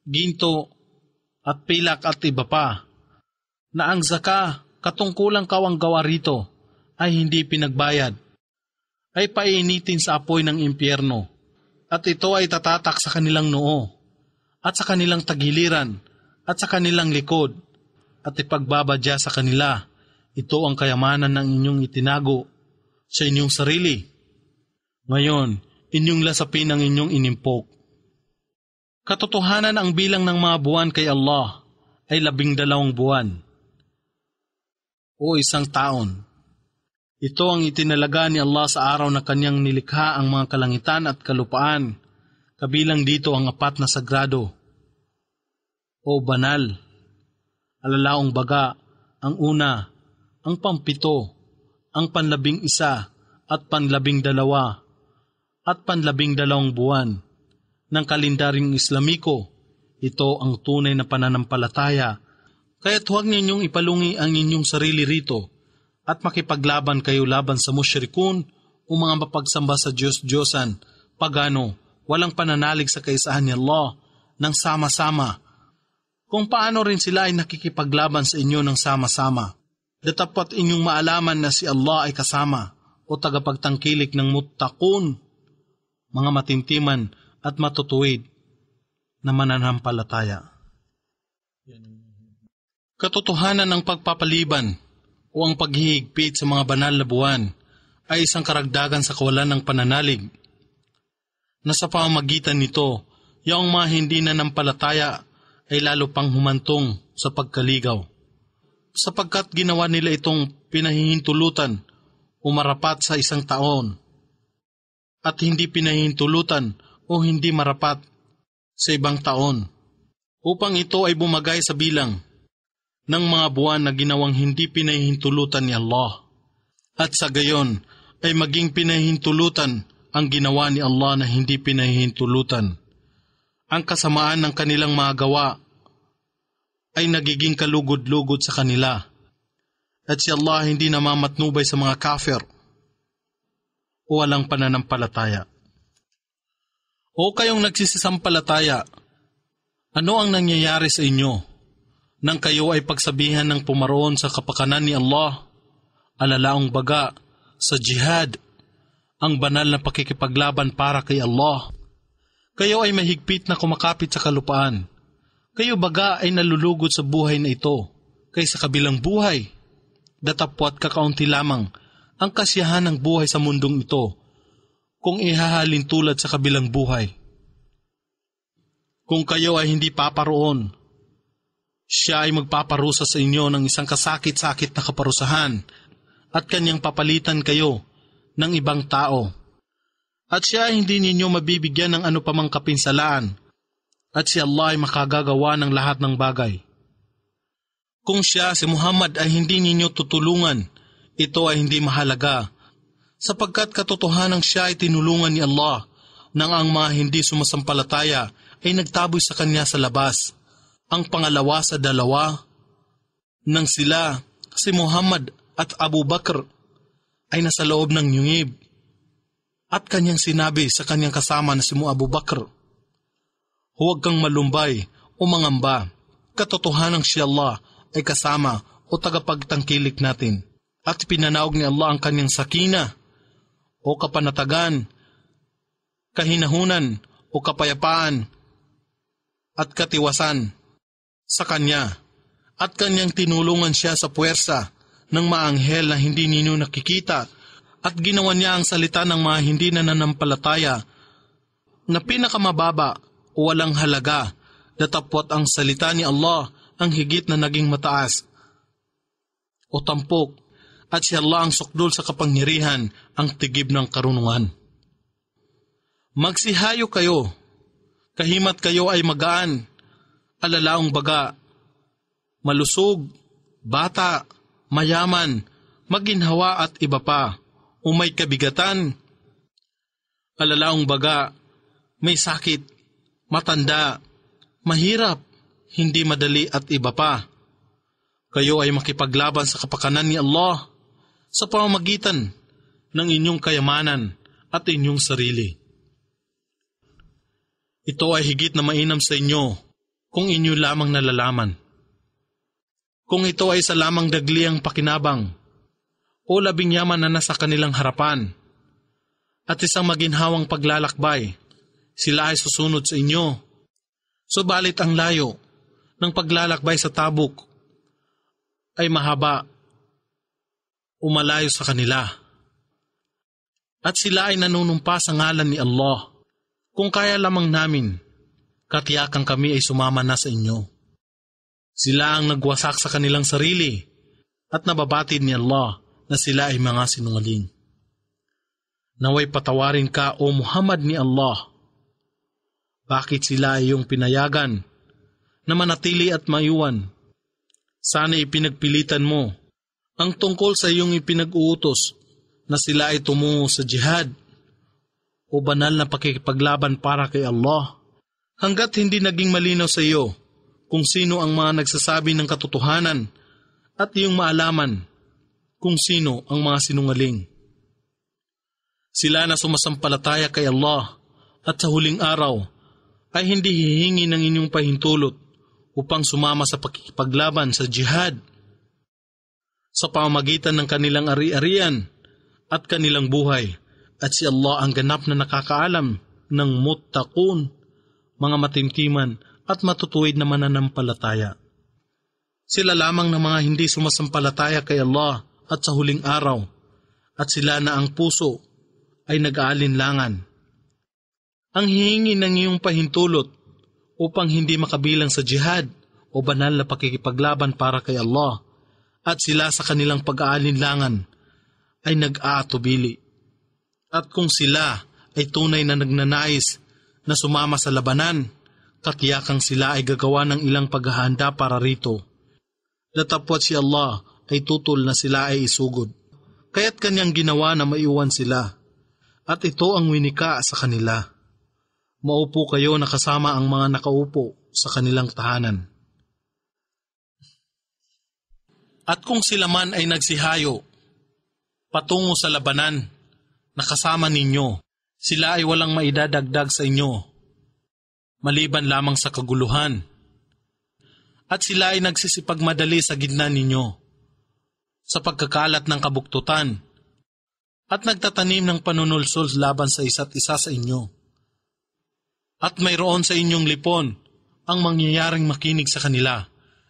ginto, at pilak at iba pa, na ang zaka, katungkulang kawang gawa rito, ay hindi pinagbayad, ay painitin sa apoy ng impyerno, At ito ay tatatak sa kanilang noo, at sa kanilang tagiliran, at sa kanilang likod, at ipagbabadya sa kanila. Ito ang kayamanan ng inyong itinago sa inyong sarili. Ngayon, inyong lasapin ang inyong inimpok. Katotohanan ang bilang ng mga buwan kay Allah ay 12 buwan o 1 taon. Ito ang itinalaga ni Allah sa araw na kanyang nilikha ang mga kalangitan at kalupaan, kabilang dito ang 4 na sagrado o banal, alalaong baga, ang una, ang pang-7, ang pan-11 at pan-12 at pan-12 buwan ng kalendaryong Islamiko. Ito ang tunay na pananampalataya, kaya't huwag ninyong ipalungi ang inyong sarili rito at makipaglaban kayo laban sa musyrikun o mga mapagsamba sa Diyos-Diyosan, pagano, walang pananalig sa kaisahan ni Allah ng sama-sama. Kung paano rin sila ay nakikipaglaban sa inyo ng sama-sama, datapat inyong maalaman na si Allah ay kasama o tagapagtangkilik ng muttaqun, mga matintiman at matutuwid na mananampalataya. Katotohanan ng pagpapaliban o ang paghihigpit sa mga banal na buwan ay isang karagdagan sa kawalan ng pananalig, na sa pamamagitan nito, yung mga hindi nanampalataya ay lalo pang humantong sa pagkaligaw, sapagkat ginawa nila itong pinahihintulutan o marapat sa 1 taon, at hindi pinahihintulutan o hindi marapat sa ibang taon, upang ito ay bumagay sa bilang ng mga buwan na ginawang hindi pinahihintulutan ni Allah, at sa gayon ay maging pinahihintulutan ang ginawa ni Allah na hindi pinahihintulutan. Ang kasamaan ng kanilang mga gawa ay nagiging kalugod-lugod sa kanila, at si Allah hindi namamatnubay sa mga kafir o walang pananampalataya. O kayong nagsisisampalataya, ano ang nangyayari sa inyo nang kayo ay pagsabihan ng pumaroon sa kapakanan ni Allah, alalaong baga sa jihad, ang banal na pakikipaglaban para kay Allah? Kayo ay mahigpit na kumakapit sa kalupaan. Kayo baga ay nalulugod sa buhay na ito kaysa kabilang buhay. Datapwat kakaunti lamang ang kasiyahan ng buhay sa mundong ito kung ihahalin tulad sa kabilang buhay. Kung kayo ay hindi paparoon, siya ay magpaparusa sa inyo ng isang kasakit-sakit na kaparusahan at kanyang papalitan kayo ng ibang tao. At siya ay hindi ninyo mabibigyan ng ano pamang kapinsalaan, at si Allah ay makagagawa ng lahat ng bagay. Kung siya, si Muhammad, ay hindi ninyo tutulungan, ito ay hindi mahalaga, sapagkat katotohanang siya ay tinulungan ni Allah nang ang mga hindi sumasampalataya ay nagtaboy sa kanya sa labas. Ang pangalawa sa dalawa nang sila, si Muhammad at Abu Bakr, ay nasa loob ng yungib. At kanyang sinabi sa kanyang kasama na si Abu Bakr, huwag kang malumbay o mangamba, katotohanang si Allah ay kasama o tagapagtangkilik natin. At pinanaog ni Allah ang kanyang sakina o kapanatagan, kahinahunan o kapayapaan at katiwasan sa kanya, at kanyang tinulungan siya sa puwersa ng maanghel na hindi ninyo nakikita, at ginawa niya ang salita ng mga hindi nananampalataya na pinakamababa o walang halaga, datapwat ang salita ni Allah ang higit na naging mataas o tampok, at si Allah ang sukdul sa kapangyarihan, ang tigib ng karunungan. Magsihayo kayo, kahimat kayo ay magaan, alalaong baga, malusog, bata, mayaman, maginhawa at iba pa, o may kabigatan, alalaong baga, may sakit, matanda, mahirap, hindi madali at iba pa. Kayo ay makipaglaban sa kapakanan ni Allah sa pamamagitan ng inyong kayamanan at inyong sarili. Ito ay higit na mainam sa inyo kung inyo lamang nalalaman. Kung ito ay sa lamang dagliang pakinabang o labing yaman na nasa kanilang harapan at isang maginhawang paglalakbay, sila ay susunod sa inyo. Subalit ang layo ng paglalakbay sa Tabuk ay mahaba o malayo sa kanila. At sila ay nanunumpa sa ngalan ni Allah. Kung kaya lamang namin, katiyakan kami ay sumama na sa inyo. Sila ang nagwasak sa kanilang sarili at nababatid ni Allah na sila ay mga sinungaling. Naway patawarin ka, O Muhammad ni Allah. Bakit sila ay iyong pinayagan na manatili at maiwan? Sana ipinagpilitan mo ang tungkol sa iyong ipinag-uutos na sila ay tumungo sa jihad o banal na pakikipaglaban para kay Allah. Hanggat hindi naging malinaw sa iyo kung sino ang mga nagsasabi ng katotohanan at iyong maalaman kung sino ang mga sinungaling. Sila na sumasampalataya kay Allah at sa huling araw ay hindi hihingi ng inyong pahintulot upang sumama sa pakikipaglaban sa jihad. Sa pamamagitan ng kanilang ari-arian at kanilang buhay, at si Allah ang ganap na nakakaalam ng muttaqun, mga matimtiman at matutuwid na mananampalataya. Sila lamang ng mga hindi sumasampalataya kay Allah at sa huling araw, at sila na ang puso ay nag-aalinlangan. Ang hihingi ng iyong pahintulot upang hindi makabilang sa jihad o banal na pakikipaglaban para kay Allah, at sila sa kanilang pag-aalinlangan ay nag-aatubili. At kung sila ay tunay na nagnanais na sumama sa labanan, katiyakang sila ay gagawa ng ilang paghahanda para rito. Datapwat si Allah ay tutol na sila ay isugod. Kaya't kanyang ginawa na maiwan sila. At ito ang winika sa kanila. Maupo kayo na kasama ang mga nakaupo sa kanilang tahanan. At kung sila man ay nagsihayo patungo sa labanan na kasama ninyo, sila ay walang maidadagdag sa inyo, maliban lamang sa kaguluhan. At sila ay nagsisipagmadali sa gitna ninyo, sa pagkakalat ng kabuktutan, at nagtatanim ng panunulsol laban sa isa't isa sa inyo. At mayroon sa inyong lipon ang mangyayaring makinig sa kanila,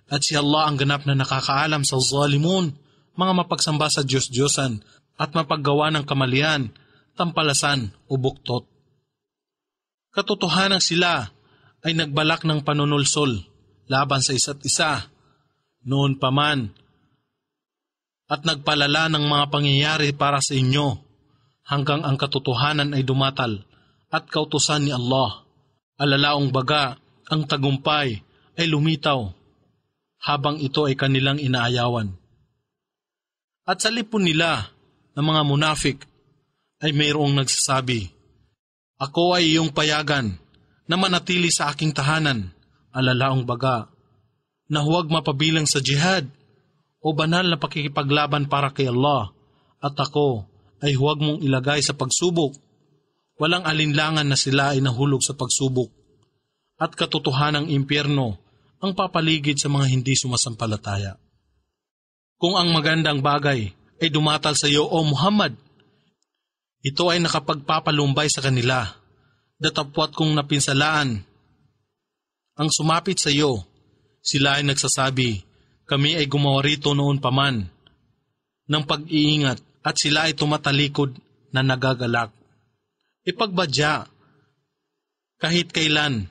at si Allah ang ganap na nakakaalam sa zalimun, mga mapagsamba sa Diyos-Diyosan at mapaggawa ng kamalian, tampalasan o buktot. Katotohanan sila ay nagbalak ng panunulsol laban sa isa't isa noon pa man, at nagpalala ng mga pangyayari para sa inyo hanggang ang katotohanan ay dumatal at kautusan ni Allah. Alalaong baga ang tagumpay ay lumitaw habang ito ay kanilang inaayawan. At sa lipon nila ng mga munafik ay mayroong nagsasabi, ako ay iyong payagan na manatili sa aking tahanan, alalaong baga, na huwag mapabilang sa jihad o banal na pakikipaglaban para kay Allah, at ako ay huwag mong ilagay sa pagsubok. Walang alinlangan na sila ay nahulog sa pagsubok, at katotohanang impyerno ang papaligid sa mga hindi sumasampalataya. Kung ang magandang bagay ay dumatal sa iyo, O Muhammad, ito ay nakapagpapalumbay sa kanila, datapwat kung napinsalaan ang sumapit sa iyo, sila ay nagsasabi, kami ay gumawa rito noon paman ng pag-iingat, at sila ay tumatalikod na nagagalak. Ipagbadya, kahit kailan,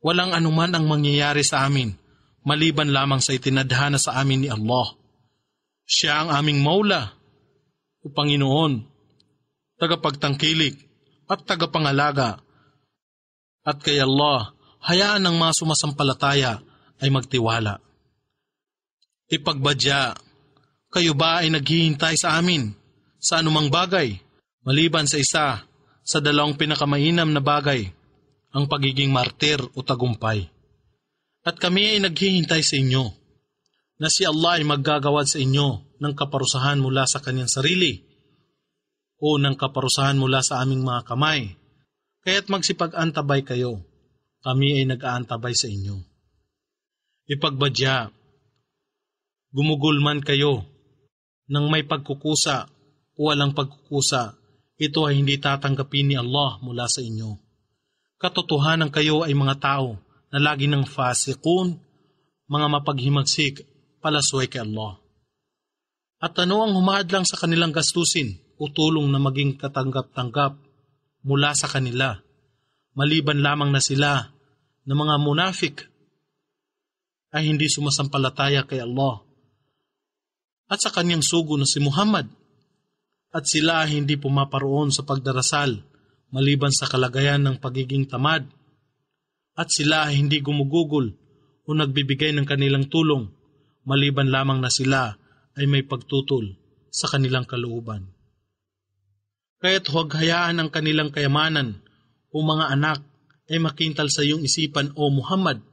walang anuman ang mangyayari sa amin, maliban lamang sa itinadhana sa amin ni Allah. Siya ang aming Maula, o Panginoon, tagapagtangkilik at tagapangalaga. At kay Allah, hayaan ng mga sumasampalataya ay magtiwala. Ipagbadya, kayo ba ay naghihintay sa amin sa anumang bagay, maliban sa isa sa dalawang pinakamainam na bagay, ang pagiging martir o tagumpay. At kami ay naghihintay sa inyo, na si Allah ay maggagawad sa inyo ng kaparusahan mula sa kanyang sarili, o ng kaparusahan mula sa aming mga kamay. Kaya't magsipag-antabay kayo, kami ay nag-aantabay sa inyo. Ipagbadya, gumugol man kayo nang may pagkukusa o walang pagkukusa, ito ay hindi tatanggapin ni Allah mula sa inyo. Katotohanan kayo ay mga tao na lagi ng fasikun, mga mapaghimagsik, palasway kay Allah. At ano ang humadlang sa kanilang gastusin o tulong na maging katanggap-tanggap mula sa kanila, maliban lamang na sila na mga munafik ay hindi sumasampalataya kay Allah at sa kanyang sugo na si Muhammad, at sila ay hindi pumaparoon sa pagdarasal maliban sa kalagayan ng pagiging tamad, at sila ay hindi gumugugol o nagbibigay ng kanilang tulong maliban lamang na sila ay may pagtutol sa kanilang kalooban. Kaya't huwag hayaan ang kanilang kayamanan o mga anak ay makintal sa iyong isipan o Muhammad.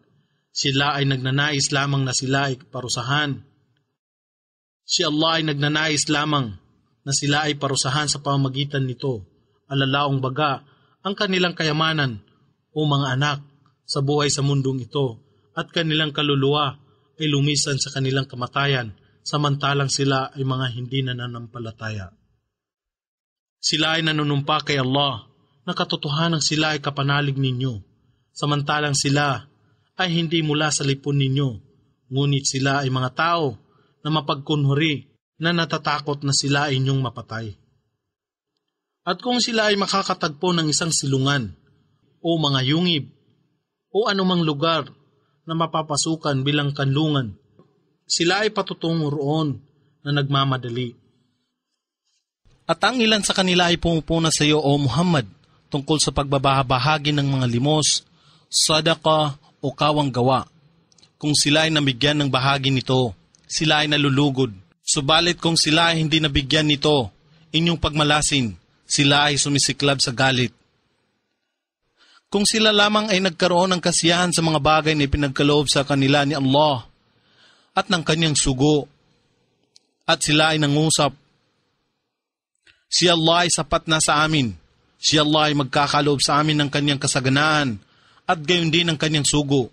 Sila ay nagnanais lamang na sila ay parusahan. Si Allah ay nagnanais lamang na sila ay parusahan sa pamamagitan nito, alalaong baga ang kanilang kayamanan o mga anak sa buhay sa mundong ito, at kanilang kaluluwa ay lumisan sa kanilang kamatayan, samantalang sila ay mga hindi nananampalataya. Sila ay nanunumpa kay Allah na katotohanan sila ay kapanalig ninyo, samantalang sila ay hindi mula sa lipon ninyo, ngunit sila ay mga tao na mapagkunhuri na natatakot na sila ay inyong mapatay. At kung sila ay makakatagpo ng isang silungan o mga yungib o anumang lugar na mapapasukan bilang kanlungan, sila ay patutungo roon na nagmamadali. At ang ilan sa kanila ay pumupuna sa iyo, O Muhammad, tungkol sa pagbabahagi ng mga limos, sadaka o kawang gawa. Kung sila ay nabigyan ng bahagi nito, sila ay nalulugod. Subalit kung sila ay hindi nabigyan nito, inyong pagmalasin, sila ay sumisiklab sa galit. Kung sila lamang ay nagkaroon ng kasiyahan sa mga bagay na ipinagkaloob sa kanila ni Allah at ng kanyang sugo, at sila ay nangusap, si Allah ay sapat na sa amin, si Allah ay magkakaloob sa amin ng kanyang kasaganaan at gayon din ng kanyang sugo,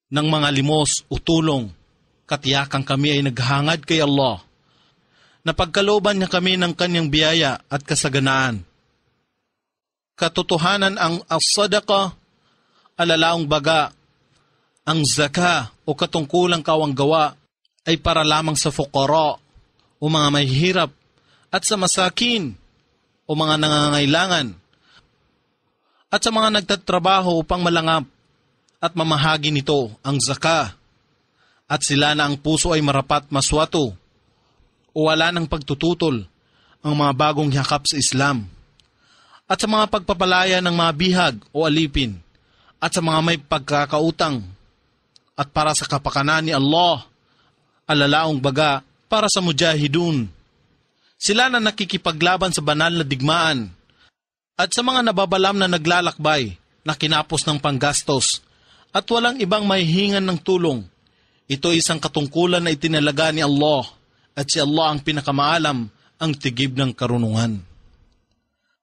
ng mga limos o tulong, katiyakang kami ay naghangad kay Allah, na pagkalooban niya kami ng kanyang biyaya at kasaganaan. Katotohanan ang as-sadaqa, alalaong baga, ang zaka o katungkulang kawang gawa ay para lamang sa fuqara o mga mahihirap at sa masakin o mga nangangailangan at sa mga nagtatrabaho upang malangap at mamahagi nito ang zaka, at sila na ang puso ay marapat maswato o wala ng pagtututol ang mga bagong yakap sa Islam, at sa mga pagpapalaya ng mga bihag o alipin, at sa mga may pagkakautang, at para sa kapakanan ni Allah, alalaong baga para sa mujahidun. Sila na nakikipaglaban sa banal na digmaan, at sa mga nababalam na naglalakbay na kinapos ng panggastos, at walang ibang mahihingan ng tulong. Ito ay isang katungkulan na itinalaga ni Allah, at si Allah ang pinakamaalam, ang tigib ng karunungan.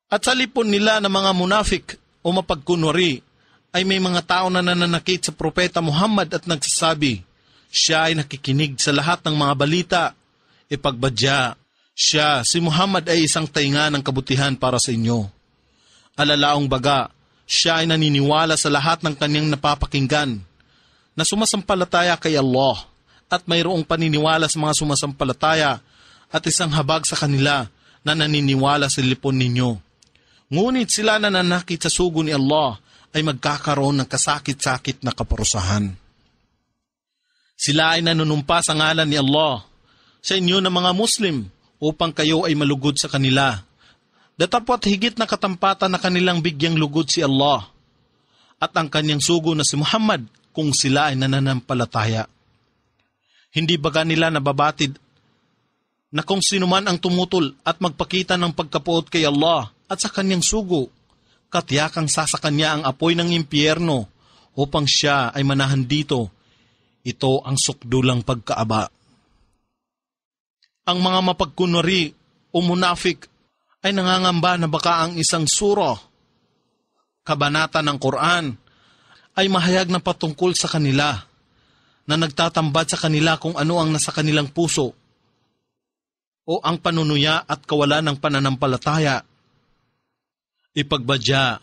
At sa lipon nila na mga munafik o mapagkunwari, ay may mga tao na nananakit sa propeta Muhammad at nagsasabi, siya ay nakikinig sa lahat ng mga balita. Ipagbadya, siya, si Muhammad ay isang tainga ng kabutihan para sa inyo. Alalaong baga, siya ay naniniwala sa lahat ng kanyang napapakinggan, na sumasampalataya kay Allah, at mayroong paniniwala sa mga sumasampalataya, at isang habag sa kanila na naniniwala sa lipon ninyo. Ngunit sila na nanakit sa sugo ni Allah ay magkakaroon ng kasakit-sakit na kaparusahan. Sila ay nanunumpa sa ngalan ni Allah sa inyo na mga Muslim upang kayo ay malugod sa kanila. Datapot higit na katampatan na kanilang bigyang lugod si Allah at ang kanyang sugo na si Muhammad kung sila ay nananampalataya. Hindi baga nila nababatid na kung sino man ang tumutol at magpakita ng pagkapuot kay Allah at sa kanyang sugo, katiyakang sasakan niya ang apoy ng impyerno upang siya ay manahan dito. Ito ang sukdulang pagkaaba. Ang mga mapagkunwari o munafik ay nangangamba na baka ang isang sura, kabanata ng Quran, ay mahayag na patungkol sa kanila, na nagtatambad sa kanila kung ano ang nasa kanilang puso, o ang panunuya at kawalan ng pananampalataya. Ipagbadya,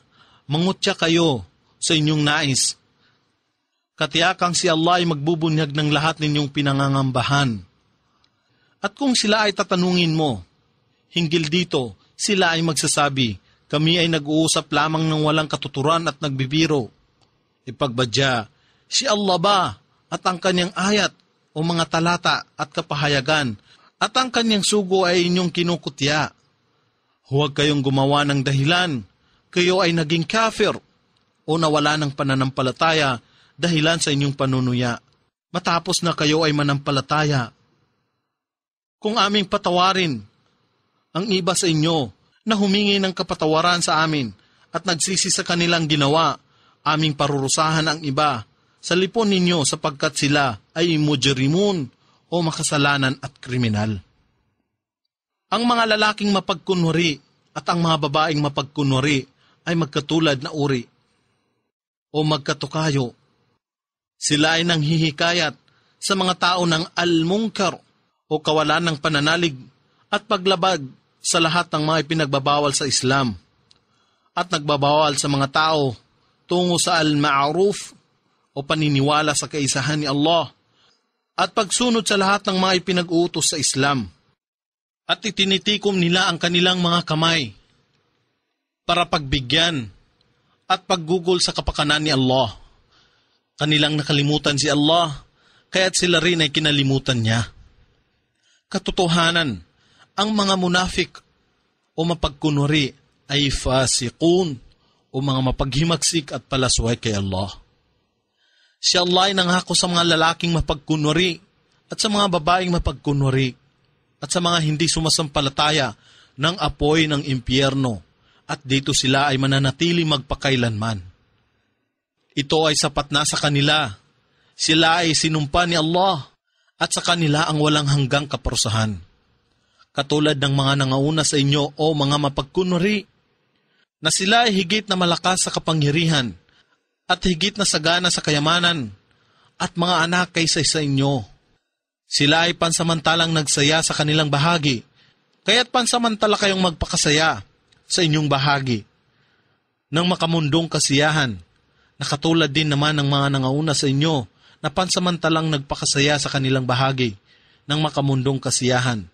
mangutya kayo sa inyong nais. Katiyakang si Allah ay magbubunyag ng lahat ninyong pinangangambahan. At kung sila ay tatanungin mo, hinggil dito, sila ay magsasabi, kami ay nag-uusap lamang ng walang katuturan at nagbibiro. Ipagbadya, si Allah ba at ang kanyang ayat o mga talata at kapahayagan at ang kanyang sugo ay inyong kinukutya. Huwag kayong gumawa ng dahilan, kayo ay naging kafir o nawala ng pananampalataya dahilan sa inyong panunuya, matapos na kayo ay manampalataya. Kung aming patawarin ang iba sa inyo na humingi ng kapatawaran sa amin at nagsisi sa kanilang ginawa, aming parurusahan ang iba sa lipon ninyo sapagkat sila ay mujrimun o makasalanan at kriminal. Ang mga lalaking mapagkunwari at ang mga babaeng mapagkunwari ay magkatulad na uri o magkatukayo. Sila ay nanghihikayat sa mga tao ng al-munkar o kawalan ng pananalig at paglabag sa lahat ng mga ipinagbabawal sa Islam at nagbabawal sa mga tao tungo sa al-ma'ruf o paniniwala sa kaisahan ni Allah at pagsunod sa lahat ng mga ipinag-uutos sa Islam at itinitikom nila ang kanilang mga kamay para pagbigyan at paggugol sa kapakanan ni Allah. Kanilang nakalimutan si Allah kaya't sila rin ay kinalimutan niya. Katotohanan, ang mga munafik o mapagkunwari ay fasiqun o mga mapaghimagsik at palasway kay Allah. Si Allah ay nangako sa mga lalaking mapagkunwari at sa mga babaeng mapagkunwari at sa mga hindi sumasampalataya ng apoy ng impyerno at dito sila ay mananatili magpakailanman. Ito ay sapat na sa kanila. Sila ay sinumpa ni Allah at sa kanila ang walang hanggang kaparusahan. Katulad ng mga nangauna sa inyo o mga mapagkunwari, na sila ay higit na malakas sa kapangyarihan at higit na sagana sa kayamanan at mga anak kaysa sa inyo. Sila ay pansamantalang nagsaya sa kanilang bahagi, kaya't pansamantala kayong magpakasaya sa inyong bahagi ng makamundong kasiyahan, na katulad din naman ng mga nangauna sa inyo na pansamantalang nagpakasaya sa kanilang bahagi ng makamundong kasiyahan.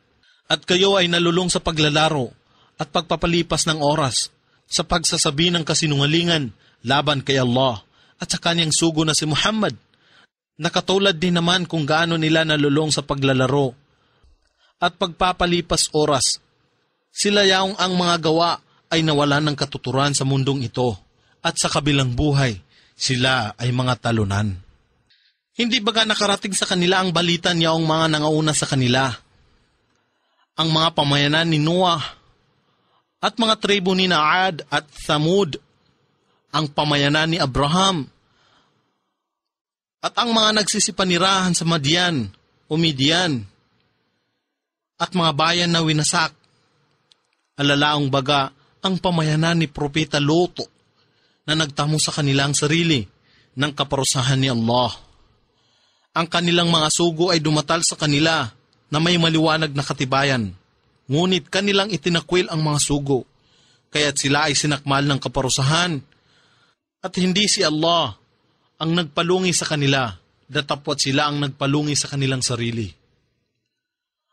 At kayo ay nalulung sa paglalaro at pagpapalipas ng oras sa pagsasabi ng kasinungalingan laban kay Allah at sa kanyang sugo na si Muhammad, na katulad din naman kung gaano nila nalulung sa paglalaro at pagpapalipas oras. Sila yaong ang mga gawa ay nawalan ng katuturan sa mundong ito at sa kabilang buhay, sila ay mga talunan. Hindi baga nakarating sa kanila ang balita niyaong mga nangauna sa kanila? Ang mga pamayanan ni Noah at mga tribo ni Aad at Thamud, ang pamayanan ni Abraham, at ang mga nagsisipanirahan sa Madian o Midian, at mga bayan na winasak. Alalaong baga ang pamayanan ni Propeta Lot na nagtamo sa kanilang sarili ng kaparusahan ni Allah. Ang kanilang mga sugo ay dumatal sa kanila na may maliwanag na katibayan, ngunit kanilang itinakwil ang mga sugo, kaya't sila ay sinakmal ng kaparusahan, at hindi si Allah ang nagpalungi sa kanila, datapwat sila ang nagpalungi sa kanilang sarili.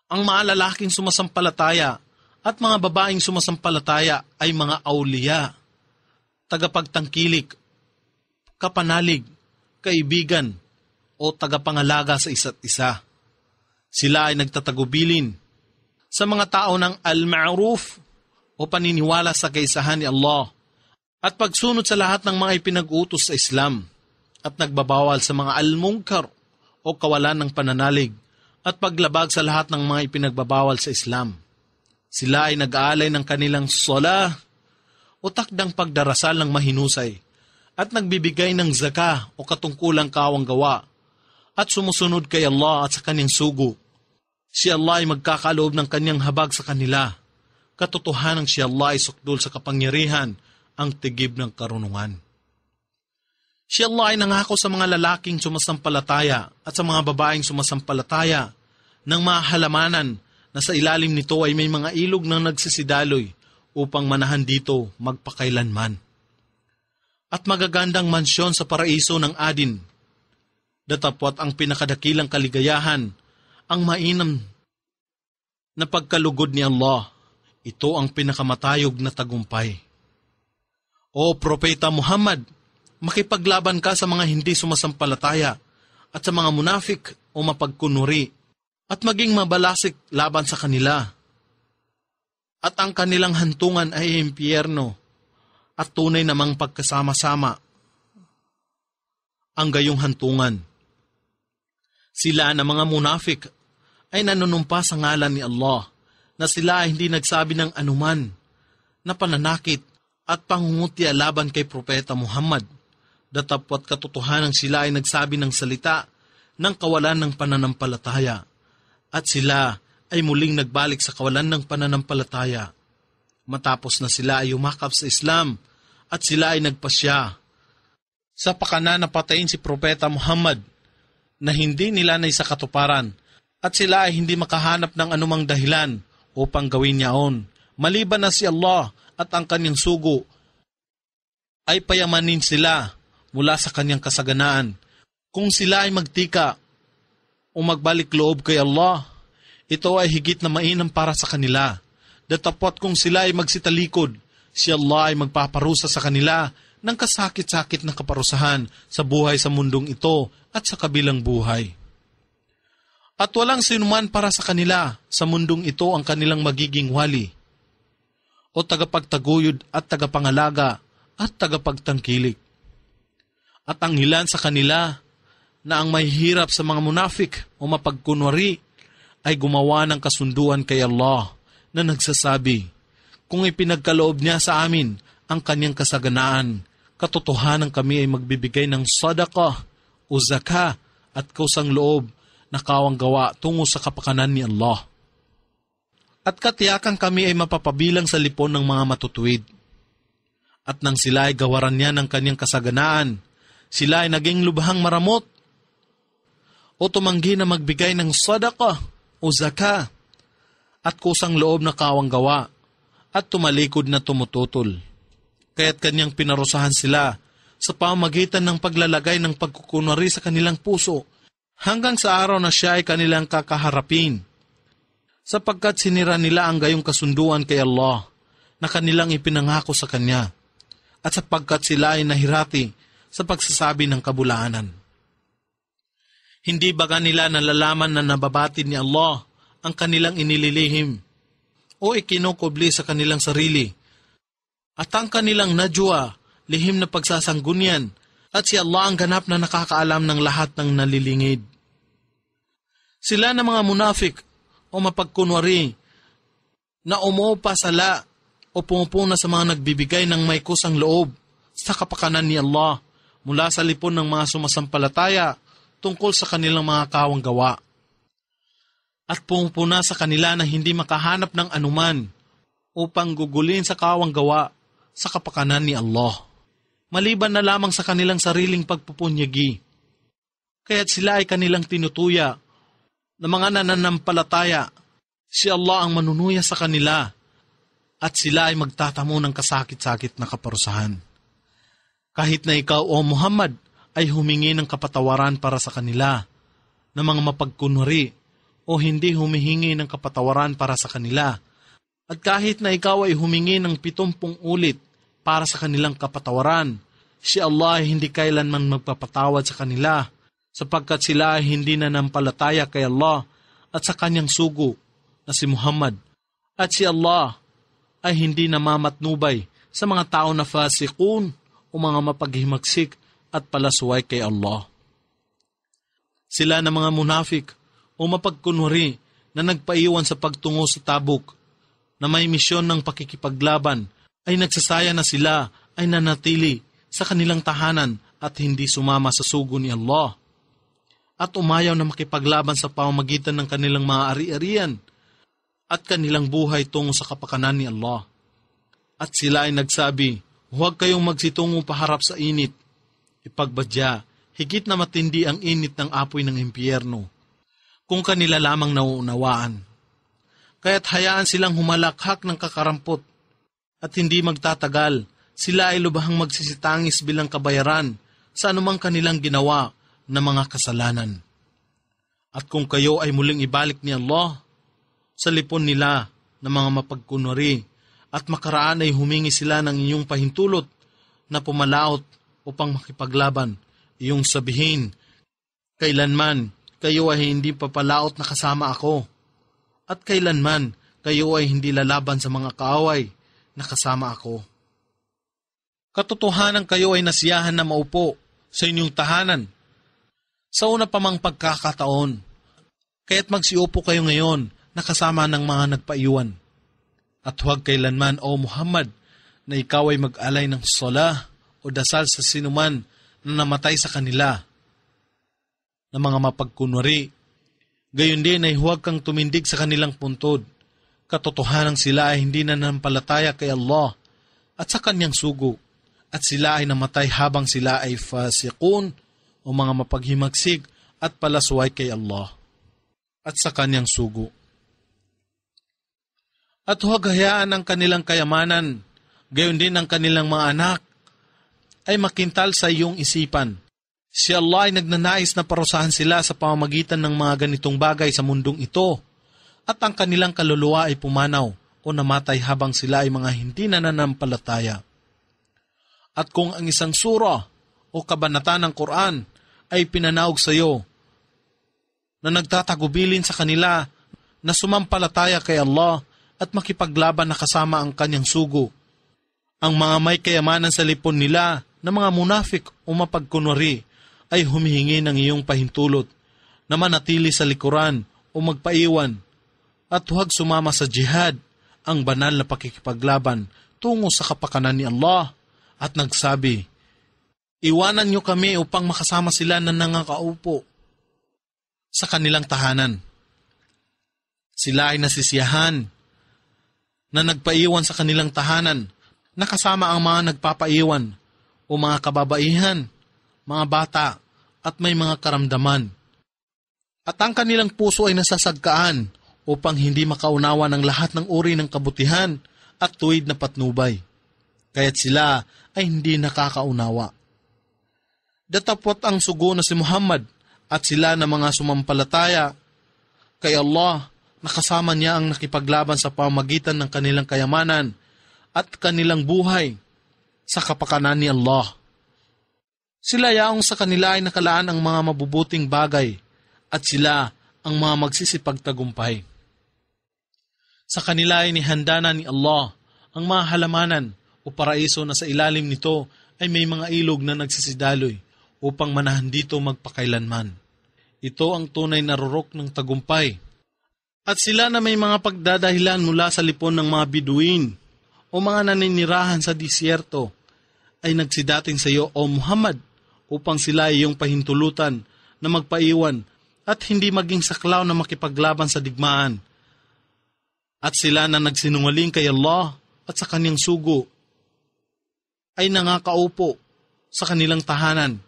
Ang mga lalaking sumasampalataya at mga babaeng sumasampalataya ay mga awliya, tagapagtangkilik, kapanalig, kaibigan, o tagapangalaga sa isa't isa. Sila ay nagtatagubilin sa mga tao ng al-ma'ruf o paniniwala sa kaisahan ni Allah at pagsunod sa lahat ng mga ipinag-utos sa Islam at nagbabawal sa mga al-munkar o kawalan ng pananalig at paglabag sa lahat ng mga ipinagbabawal sa Islam. Sila ay nag-aalay ng kanilang salah o takdang pagdarasal ng mahinusay at nagbibigay ng zakah o katungkulang kawang gawa at sumusunod kay Allah at sa kanyang sugo. Si Allah ay magkakaloob ng kanyang habag sa kanila. Katotohanan si Allah ay sukdul sa kapangyarihan, ang tigib ng karunungan. Si Allah ay nangako sa mga lalaking sumasampalataya at sa mga babaeng sumasampalataya ng mahalamanan na sa ilalim nito ay may mga ilog na nagsisidaloy upang manahan dito magpakailanman. at magagandang mansyon sa paraiso ng Adin. Datapwat ang pinakadakilang kaligayahan, ang mainam na pagkalugod ni Allah. Ito ang pinakamatayog na tagumpay. O Propeta Muhammad, makipaglaban ka sa mga hindi sumasampalataya at sa mga munafik o mapagkunwari at maging mabalasik laban sa kanila. At ang kanilang hantungan ay impyerno at tunay namang pagkasama-sama ang gayong hantungan. Sila na mga munafik ay nanunumpa sa ngalan ni Allah na sila ay hindi nagsabi ng anuman na pananakit at pangungutya laban kay Propeta Muhammad. Datapwat katotohanan sila ay nagsabi ng salita ng kawalan ng pananampalataya at sila ay muling nagbalik sa kawalan ng pananampalataya. Matapos na sila ay umakap sa Islam at sila ay nagpasya sa pakana na patayin si Propeta Muhammad na hindi nila naisakatuparan at sila ay hindi makahanap ng anumang dahilan upang gawin niyaon. Maliban na si Allah at ang kanyang sugo ay payamanin sila mula sa kanyang kasaganaan. Kung sila ay magtika o magbalik loob kay Allah, ito ay higit na mainam para sa kanila. Datapwat kung sila ay magsitalikod, si Allah ay magpaparusa sa kanila ng kasakit-sakit na kaparusahan sa buhay sa mundong ito at sa kabilang buhay. At walang sinuman para sa kanila sa mundong ito ang kanilang magiging wali o tagapagtaguyod at tagapangalaga at tagapagtangkilik. At ang ilan sa kanila na ang mahihirap sa mga munafik o mapagkunwari ay gumawa ng kasunduan kay Allah na nagsasabi, kung ipinagkaloob niya sa amin ang kanyang kasaganaan, katotohanan kami ay magbibigay ng sadaqah o zakah at kusang loob na kawang gawa tungo sa kapakanan ni Allah. At katiyakan kami ay mapapabilang sa lipon ng mga matutuwid. At nang sila ay gawaran niya ng kanyang kasaganaan, sila ay naging lubhang maramot o tumanggi na magbigay ng sadaqah o zakah at kusang loob na kawang gawa at tumalikod na tumututol. Kaya't kanyang pinarusahan sila sa pamamagitan ng paglalagay ng pagkukunwari sa kanilang puso hanggang sa araw na siya ay kanilang kakaharapin, sapagkat sinira nila ang gayong kasunduan kay Allah na kanilang ipinangako sa Kanya at sapagkat sila ay nahirati sa pagsasabi ng kabulaanan. Hindi baga nila nalalaman na nababati ni Allah ang kanilang inililihim o ikinukubli sa kanilang sarili at ang kanilang najwa, lihim na pagsasanggunyan at si Allah ang ganap na nakakaalam ng lahat ng nalilingid. Sila na mga munafik o mapagkunwari na umupasala o pumupuna sa mga nagbibigay ng may kusang loob sa kapakanan ni Allah mula sa lipon ng mga sumasampalataya tungkol sa kanilang mga kawang gawa. At pumupuna sa kanila na hindi makahanap ng anuman upang gugulin sa kawang gawa sa kapakanan ni Allah, maliban na lamang sa kanilang sariling pagpupunyagi. Kaya't sila ay kanilang tinutuya na mga nananampalataya, si Allah ang manunuya sa kanila at sila ay magtatamo ng kasakit-sakit na kaparusahan. Kahit na ikaw o Muhammad ay humingi ng kapatawaran para sa kanila na mga mapagkunwari o hindi humihingi ng kapatawaran para sa kanila, at kahit na ikaw ay humingi ng 70 ulit para sa kanilang kapatawaran, si Allah ay hindi kailanman magpapatawad sa kanila sapagkat sila ay hindi nanampalataya kay Allah at sa kanyang sugo na si Muhammad, at si Allah ay hindi namamatnubay sa mga tao na fasikun o mga mapaghimagsik at palasuway kay Allah. Sila na mga munafik o mapagkunwari na nagpaiwan sa pagtungo sa Tabuk na may misyon ng pakikipaglaban ay nagsasaya na sila ay nanatili sa kanilang tahanan at hindi sumama sa sugo ni Allah at umayaw na makipaglaban sa pamamagitan ng kanilang mga ari-arian at kanilang buhay tungo sa kapakanan ni Allah. At sila ay nagsabi, huwag kayong magsitungo paharap sa init. Ipagbadya, higit na matindi ang init ng apoy ng impyerno kung kanila lamang nauunawaan. Kaya't hayaan silang humalakhak ng kakarampot at hindi magtatagal Sila ay lubhang magsisitangis bilang kabayaran sa anumang kanilang ginawa na mga kasalanan. At kung kayo ay muling ibalik ni Allah, sa lipon nila na mga mapagkunwari at makaraan ay humingi sila ng inyong pahintulot na pumalaot upang makipaglaban, iyong sabihin, kailanman kayo ay hindi papalaot na kasama ako, at kailanman kayo ay hindi lalaban sa mga kaaway na kasama ako. Katotohanan kayo ay nasiyahan na maupo sa inyong tahanan sa una pa mang pagkakataon, kaya't magsiupo kayo ngayon na kasama ng mga nagpaiwan. At huwag kailanman, O Muhammad, na ikaw ay mag-alay ng salah o dasal sa sinuman na namatay sa kanila na mga mapagkunwari. Gayon din ay huwag kang tumindig sa kanilang puntod. Katotohanan sila ay hindi nanampalataya kay Allah at sa kanyang sugo, at sila ay namatay habang sila ay fasiqun o mga mapaghimagsik at palasway kay Allah at sa kanyang sugo. At huwag hayaan ang kanilang kayamanan, gayon din ang kanilang mga anak, ay makintal sa iyong isipan. Si Allah ay nagnanais na parusahan sila sa pamamagitan ng mga ganitong bagay sa mundong ito, at ang kanilang kaluluwa ay pumanaw o namatay habang sila ay mga hindi nananampalataya. At kung ang isang sura o kabanata ng Quran ay pinanaog sa iyo na nagtatagubilin sa kanila na sumampalataya kay Allah at makipaglaban na kasama ang kanyang sugo, ang mga may kayamanan sa lipon nila na mga munafik o mapagkunwari ay humihingi ng iyong pahintulot na manatili sa likuran o magpaiwan at huwag sumama sa jihad, ang banal na pakikipaglaban tungo sa kapakanan ni Allah, at nagsabi, iwanan niyo kami upang makasama sila na nangakaupo sa kanilang tahanan. Sila ay nasisiyahan na nagpaiwan sa kanilang tahanan, nakasama ang mga nagpapaiwan o mga kababaihan, mga bata, at may mga karamdaman. At ang kanilang puso ay nasasagkaan upang hindi makaunawa ng lahat ng uri ng kabutihan at tuwid na patnubay. Kaya't sila ay hindi nakakaunawa. Datapot ang sugo na si Muhammad at sila na mga sumampalataya kay Allah, nakasama niya ang nakipaglaban sa pamamagitan ng kanilang kayamanan at kanilang buhay sa kapakanan ni Allah. Sila yaong sa kanila ay nakalaan ang mga mabubuting bagay at sila ang mga magsisipagtagumpay. Sa kanila ay nihanda na ni Allah ang mga halamanan o paraiso na sa ilalim nito ay may mga ilog na nagsisidaloy upang manahan dito magpakailanman. Ito ang tunay na rurok ng tagumpay. At sila na may mga pagdadahilan mula sa lipon ng mga biduin o mga naninirahan sa disyerto ay nagsidating sa iyo, O Muhammad, upang sila ay iyong pahintulutan na magpaiwan at hindi maging saklaw na makipaglaban sa digmaan. At sila na nagsinungaling kay Allah at sa kanyang sugo ay nangakaupo sa kanilang tahanan.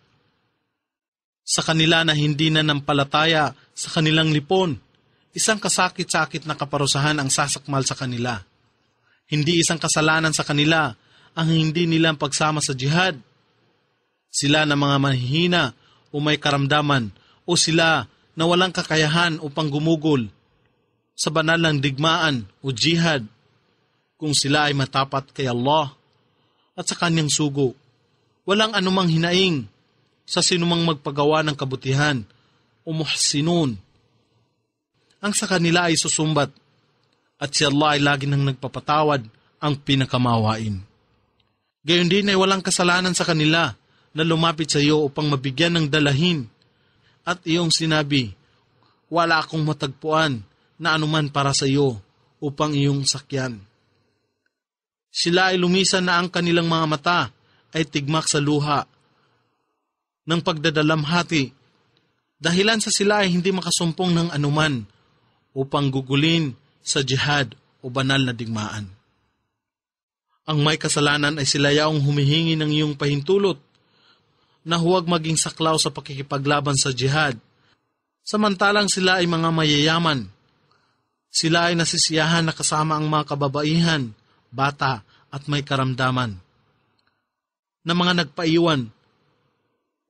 Sa kanila na hindi na nampalataya sa kanilang lipon, isang kasakit-sakit na kaparusahan ang sasakmal sa kanila. Hindi isang kasalanan sa kanila ang hindi nilang pagsama sa jihad. Sila na mga mahihina o may karamdaman o sila na walang kakayahan upang gumugol sa banal ng digmaan o jihad kung sila ay matapat kay Allah at sa kanyang sugo. Walang anumang hinaing sa sinumang magpagawa ng kabutihan o muhsinun. Ang sa kanila ay susumbat at si Allah ay lagi nang nagpapatawad, ang pinakamawain. Gayon din ay walang kasalanan sa kanila na lumapit sa iyo upang mabigyan ng dalahin at iyong sinabi, wala akong matagpuan na anuman para sa iyo upang iyong sakyan. Sila ay lumisan na ang kanilang mga mata ay tigmak sa luha ng pagdadalamhati, dahilan sa sila ay hindi makasumpong ng anuman upang gugulin sa jihad o banal na digmaan. Ang may kasalanan ay sila yaong humihingi ng iyong pahintulot na huwag maging saklaw sa pakikipaglaban sa jihad, samantalang sila ay mga mayayaman. Sila ay nasisiyahan na kasama ang mga kababaihan, bata at may karamdaman. na mga nagpaiwan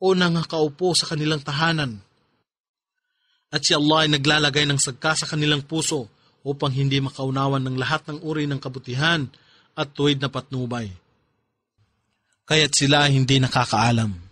o nangakaupo sa kanilang tahanan. At si Allah ay naglalagay ng sagka sa kanilang puso upang hindi makaunawan ng lahat ng uri ng kabutihan at tuwid na patnubay. Kaya't sila hindi nakakaalam.